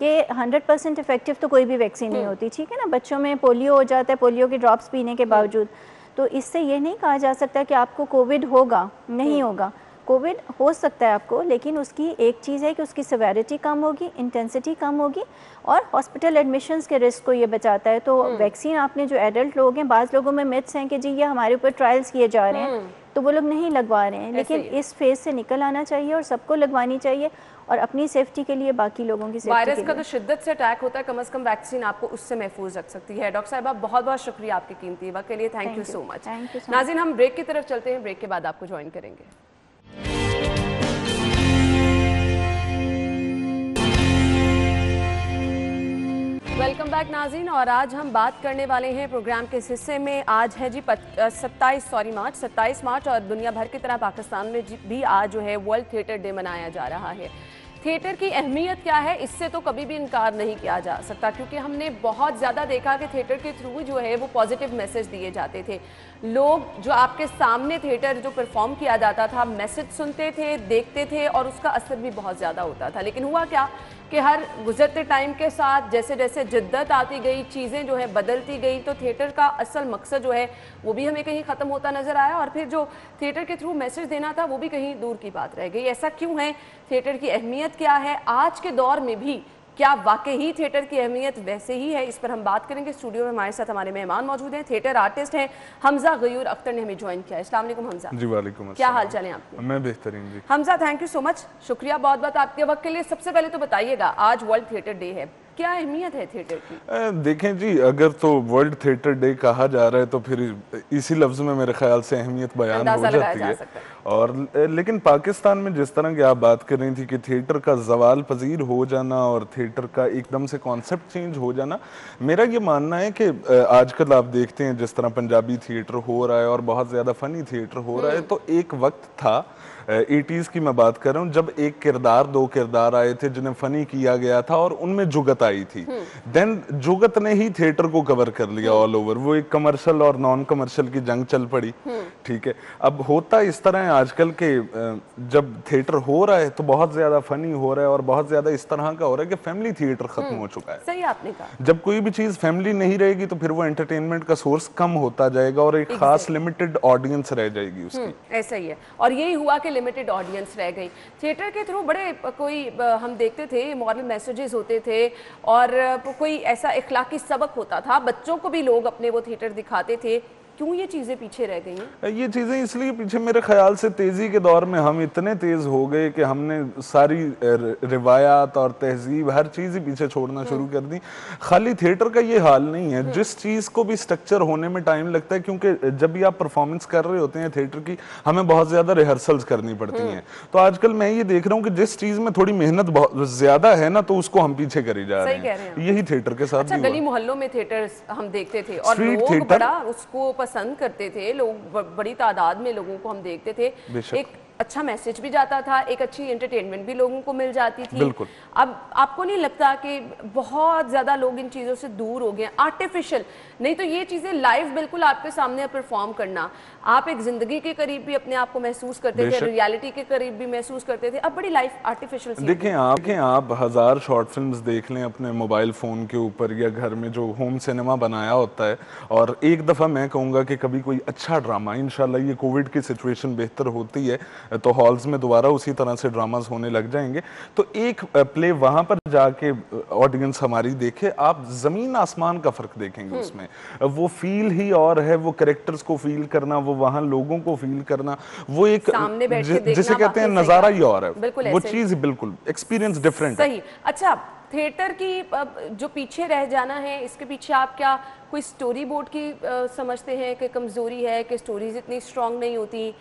कि 100% इफेक्टिव तो कोई भी वैक्सीन नहीं होती। ठीक है ना, बच्चों में पोलियो हो जाता है पोलियो के ड्रॉप्स पीने के बावजूद, तो इससे ये नहीं कहा जा सकता कि आपको कोविड होगा, नहीं होगा। कोविड हो सकता है आपको, लेकिन उसकी एक चीज़ है कि उसकी सेवेरिटी कम होगी, इंटेंसिटी कम होगी, और हॉस्पिटल एडमिशन्स के रिस्क को ये बचाता है। तो वैक्सीन आपने, जो एडल्ट लोग हैं, बाज़ लोगों में मिथ्स हैं कि जी ये हमारे ऊपर ट्रायल्स किए जा रहे हैं तो वो लोग नहीं लगवा रहे हैं, लेकिन इस फेज से निकल आना चाहिए और सबको लगवानी चाहिए, और अपनी सेफ्टी के लिए, बाकी लोगों की सेफ्टी के लिए। वायरस का तो शिद्दत से अटैक होता है, कम से कम वैक्सीन आपको उससे महफूज रख सकती है। डॉक्टर साहिबा, बहुत बहुत शुक्रिया आपके कीमती वक्त के लिए, थैंक यू सो मच। नाज़रीन, हम ब्रेक की तरफ चलते हैं, ब्रेक के बाद आपको ज्वाइन करेंगे। वेलकम बैक नाज़रीन, और आज हम बात करने वाले हैं प्रोग्राम के इस हिस्से में। आज है जी 27 मार्च, और दुनिया भर की तरह पाकिस्तान में भी आज जो है वर्ल्ड थिएटर डे मनाया जा रहा है। थिएटर की अहमियत क्या है, इससे तो कभी भी इनकार नहीं किया जा सकता, क्योंकि हमने बहुत ज़्यादा देखा कि थिएटर के थ्रू जो है वो पॉजिटिव मैसेज दिए जाते थे। लोग जो आपके सामने थिएटर जो परफॉर्म किया जाता था, मैसेज सुनते थे, देखते थे, और उसका असर भी बहुत ज़्यादा होता था। लेकिन हुआ क्या कि हर गुजरते टाइम के साथ जैसे जैसे जिद्दत आती गई, चीज़ें जो है बदलती गई, तो थिएटर का असल मकसद जो है वो भी हमें कहीं ख़त्म होता नज़र आया, और फिर जो थिएटर के थ्रू मैसेज देना था वो भी कहीं दूर की बात रह गई। ऐसा क्यों है, थिएटर की अहमियत क्या है, आज के दौर में भी क्या वाकई ही थिएटर की अहमियत वैसे ही है, इस पर हम बात करेंगे। स्टूडियो में हमारे साथ हमारे मेहमान मौजूद हैं, थिएटर आर्टिस्ट हैं हमजा गयूर अख्तर ने हमें ज्वाइन किया है। अस्सलाम वालेकुम हमजा। जी वालेकुम क्या अस्सलाम। हाल चाल है आपके? मैं बेहतरीन जी। Hamza thank you so much, शुक्रिया बहुत बहुत आपके वक्त के लिए। सबसे पहले तो बताइएगा, आज वर्ल्ड थिएटर डे है, क्या अहमियत है थिएटर की? देखें जी, अगर तो वर्ल्ड थिएटर डे कहा जा रहा है तो फिर इसी लफ्ज़ में मेरे ख्याल से अहमियत बयान हो जाती है। और लेकिन पाकिस्तान में जिस तरह की आप बात कर रही थी कि थिएटर का ज़वाल पजीर हो जाना और थिएटर का एकदम से कॉन्सेप्ट चेंज हो जाना, मेरा ये मानना है कि आजकल आप देखते हैं जिस तरह पंजाबी थिएटर हो रहा है और बहुत ज़्यादा फ़नी थिएटर हो रहा है, तो एक वक्त था 80s की मैं बात कर रहा हूँ जब एक किरदार, दो किरदार आए थे जिन्हें फनी किया गया था और उनमें जुगत आई थी। देन जुगत ने ही थिएटर को कवर कर लिया ऑल ओवर। वो एक कमर्शियल और नॉन कमर्शियल की जंग चल पड़ी। ठीक है, अब होता इस तरह है आजकल के जब थिएटर हो रहा है तो बहुत ज्यादा फनी हो रहा है और बहुत ज्यादा इस तरह का हो रहा है कि फैमिली थिएटर खत्म हो चुका है। सही आपने कहा। जब कोई भी चीज फैमिली नहीं रहेगी तो फिर वो एंटरटेनमेंट का सोर्स कम होता जाएगा और एक खास लिमिटेड ऑडियंस रह जाएगी उसकी। ऐसा ही है, और यही हुआ कि लिमिटेड ऑडियंस रह गई। थिएटर के थ्रू बड़े कोई हम देखते थे मॉरल मैसेजेस होते थे और कोई ऐसा इखलाकी सबक होता था, बच्चों को भी लोग अपने वो थिएटर दिखाते थे। क्यों ये चीज़ें पीछे रह गई हैं? ये चीज़ें इसलिए पीछे मेरे ख्याल से तेज़ी के दौर में हम इतने तेज़ हो गए कि हमने सारी रिवायात और तहजीब हर चीज़ ही पीछे छोड़ना शुरू कर दी। खाली थिएटर का ये हाल नहीं है, जिस चीज़ को भी स्ट्रक्चर होने में टाइम लगता है, क्योंकि जब भी आप परफॉर्मेंस कर रहे होते हैं थिएटर की, हमें बहुत ज़्यादा रिहर्सल्स करनी पड़ती हैं। तो आजकल मैं ये देख रहा हूँ कि जिस चीज़ में थोड़ी मेहनत बहुत ज़्यादा है ना, तो उसको हम पीछे करे जा रहे हैं। यही थिएटर के साथ अच्छा, गली मोहल्लों में थिएटर हम देखते थे और लोग बड़ा उसको पसंद करते थे, लोग बड़ी तादाद में लोगों को हम देखते थे। एक अच्छा मैसेज भी जाता था, एक अच्छी एंटरटेनमेंट भी लोगों को मिल जाती थी। बिल्कुल। अब आपको नहीं लगता कि बहुत ज्यादा लोग इन चीजों से दूर हो गए, आर्टिफिशियल? नहीं तो ये चीजें लाइव बिल्कुल आपके सामने परफॉर्म करना, आप एक जिंदगी के करीब भी अपने आप को महसूस करते थे, रियलिटी के करीब भी महसूस करते थे। अब बड़ी लाइफ आर्टिफिशियल। देखें आप 1000 शॉर्ट फिल्म्स देख लें अपने मोबाइल फोन के ऊपर या घर में जो होम सिनेमा बनाया होता है, और एक दफा मैं कहूँगा कि कभी कोई अच्छा ड्रामा, इंशाल्लाह ये कोविड की सिचुएशन बेहतर होती है तो हॉल्स में दोबारा उसी तरह से ड्रामास होने लग जाएंगे, तो एक प्ले वहां पर जाके ऑडियंस हमारी देखे, आप जमीन आसमान का फर्क देखेंगे उसमें। वो फील ही और है, वो कैरेक्टर्स को फील करना, वो वहां लोगों को फील करना, वो एक जिसे कहते हैं नजारा ही और है, वो चीज बिल्कुल एक्सपीरियंस डिफरेंट है। सही। अच्छा, थिएटर की जो पीछे रह जाना है, इसके पीछे आप क्या कोई स्टोरी बोर्ड की समझते हैं कि कमजोरी है, कि स्टोरीज इतनी स्ट्रांग नहीं होती,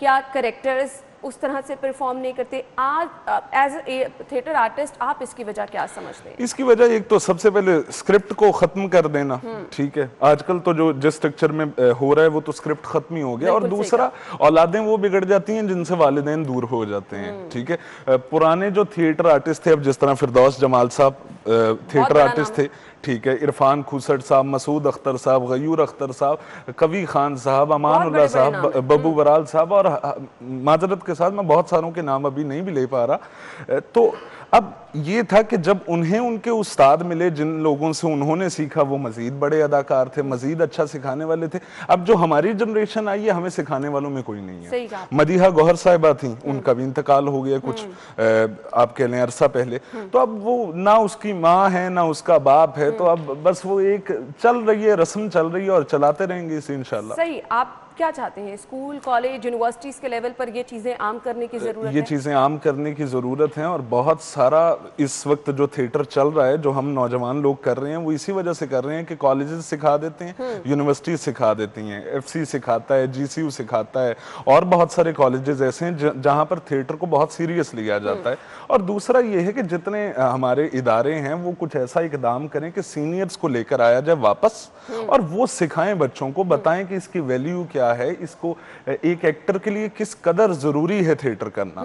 क्या कैरेक्टर्स उस तरह से परफॉर्म नहीं करते? आज एज ए थिएटर आर्टिस्ट आप इसकी वजह क्या समझते हैं? इसकी वजह एक तो सबसे पहले स्क्रिप्ट को खत्म कर देना। ठीक है, आजकल तो जो जिस स्ट्रक्चर में हो रहा है वो तो स्क्रिप्ट खत्म ही हो गया। और दूसरा, औलादें वो बिगड़ जाती हैं जिनसे वालिदैन दूर हो जाते हैं। ठीक है, पुराने जो थिएटर आर्टिस्ट थे, अब जिस तरह फिरदौस जमाल साहब थिएटर आर्टिस्ट थे, ठीक है, इरफान खुसट साहब, मसूद अख्तर साहब, गयूर अख्तर साहब, कवी खान साहब, अमानुल्लाह साहब, बब्बू बराल साहब, और माजरत के साथ मैं बहुत सारों के नाम अभी नहीं भी ले पा रहा। तो अब ये था कि जब उन्हें उनके उस्ताद मिले, जिन लोगों से उन्होंने सीखा वो मजीद बड़े अदाकार थे, मजीद अच्छा सिखाने वाले थे। अब जो हमारी जनरेशन आई है, हमें सिखाने वालों में कोई नहीं है। मदीहा गौहर साहिबा थी, उनका भी इंतकाल हो गया कुछ आप कह लें अरसा पहले। तो अब वो ना उसकी माँ है ना उसका बाप है, तो अब बस वो एक चल रही है, रस्म चल रही है और चलाते रहेंगे इसे इंशाल्लाह। सही। आप क्या चाहते हैं, स्कूल, कॉलेज, यूनिवर्सिटीज के लेवल पर ये चीजें आम करने की जरूरत है? ये चीजें आम करने की जरूरत है, और बहुत सारा इस वक्त जो थिएटर चल रहा है, जो हम नौजवान लोग कर रहे हैं, वो इसी वजह से कर रहे हैं कि कॉलेजेस सिखा देते हैं, यूनिवर्सिटीज सिखा देती हैं, FC सिखाता है, GCU सिखाता है, और बहुत सारे कॉलेजेस ऐसे हैं जहां पर थिएटर को बहुत सीरियस लिया जाता है। और दूसरा ये है कि जितने हमारे इदारे हैं वो कुछ ऐसा इकदाम करें कि सीनियर्स को लेकर आया जाए वापस, और वो सिखाएं बच्चों को, बताएं कि इसकी वैल्यू क्या है, इसको एक एक्टर के लिए किस कदर जरूरी है थिएटर करना।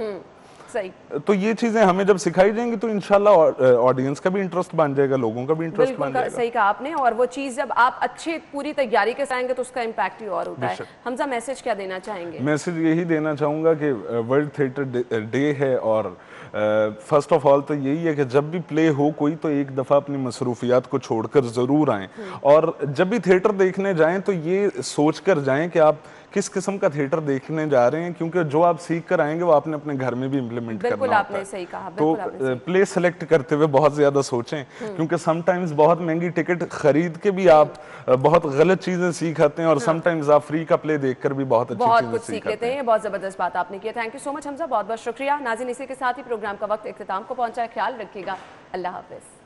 सही। तो ये चीजें हमें जब सिखाई जाएंगी तो इंशाल्लाह ऑडियंस का भी इंटरेस्ट बन जाएगा, लोगों का भी इंटरेस्ट बन जाएगा। सही कहा आपने, और वो चीज जब आप अच्छी पूरी तैयारी के साथ आएंगे तो उसका इम्पैक्ट ही और होता है। हमजा, मैसेज क्या देना चाहेंगे? मैसेज यही देना चाहूंगा कि वर्ल्ड थिएटर डे है, और फर्स्ट ऑफ ऑल तो यही है कि जब भी प्ले हो कोई तो एक दफ़ा अपनी मसरूफियात को छोड़कर ज़रूर आएँ, और जब भी थिएटर देखने जाएं तो ये सोच कर जाएं कि आप किस किस्म का थिएटर देखने जा रहे हैं, क्योंकि जो आप सीख कर आएंगे वो आपने अपने घर में भी इम्प्लीमेंट करना होता है। आपने सही कहा, तो प्ले सेलेक्ट करते हुए बहुत ज़्यादा सोचें, क्योंकि समटाइम्स बहुत महंगी टिकट खरीद के भी आप बहुत गलत चीज़ें सीख आते हैं, और समटाइम्स आप फ्री का प्ले देखकर भी बहुत अच्छी चीज़ें सीख लेते हैं। बहुत ज़बरदस्त बात आपने की। Thank you so much Hamza, बहुत बहुत शुक्रिया। नाज़रीन, इसी के साथ ही प्रोग्राम का वक्त इख्तिताम को पहुंचा है। ख्याल रखिएगा, अल्लाह हाफिज़।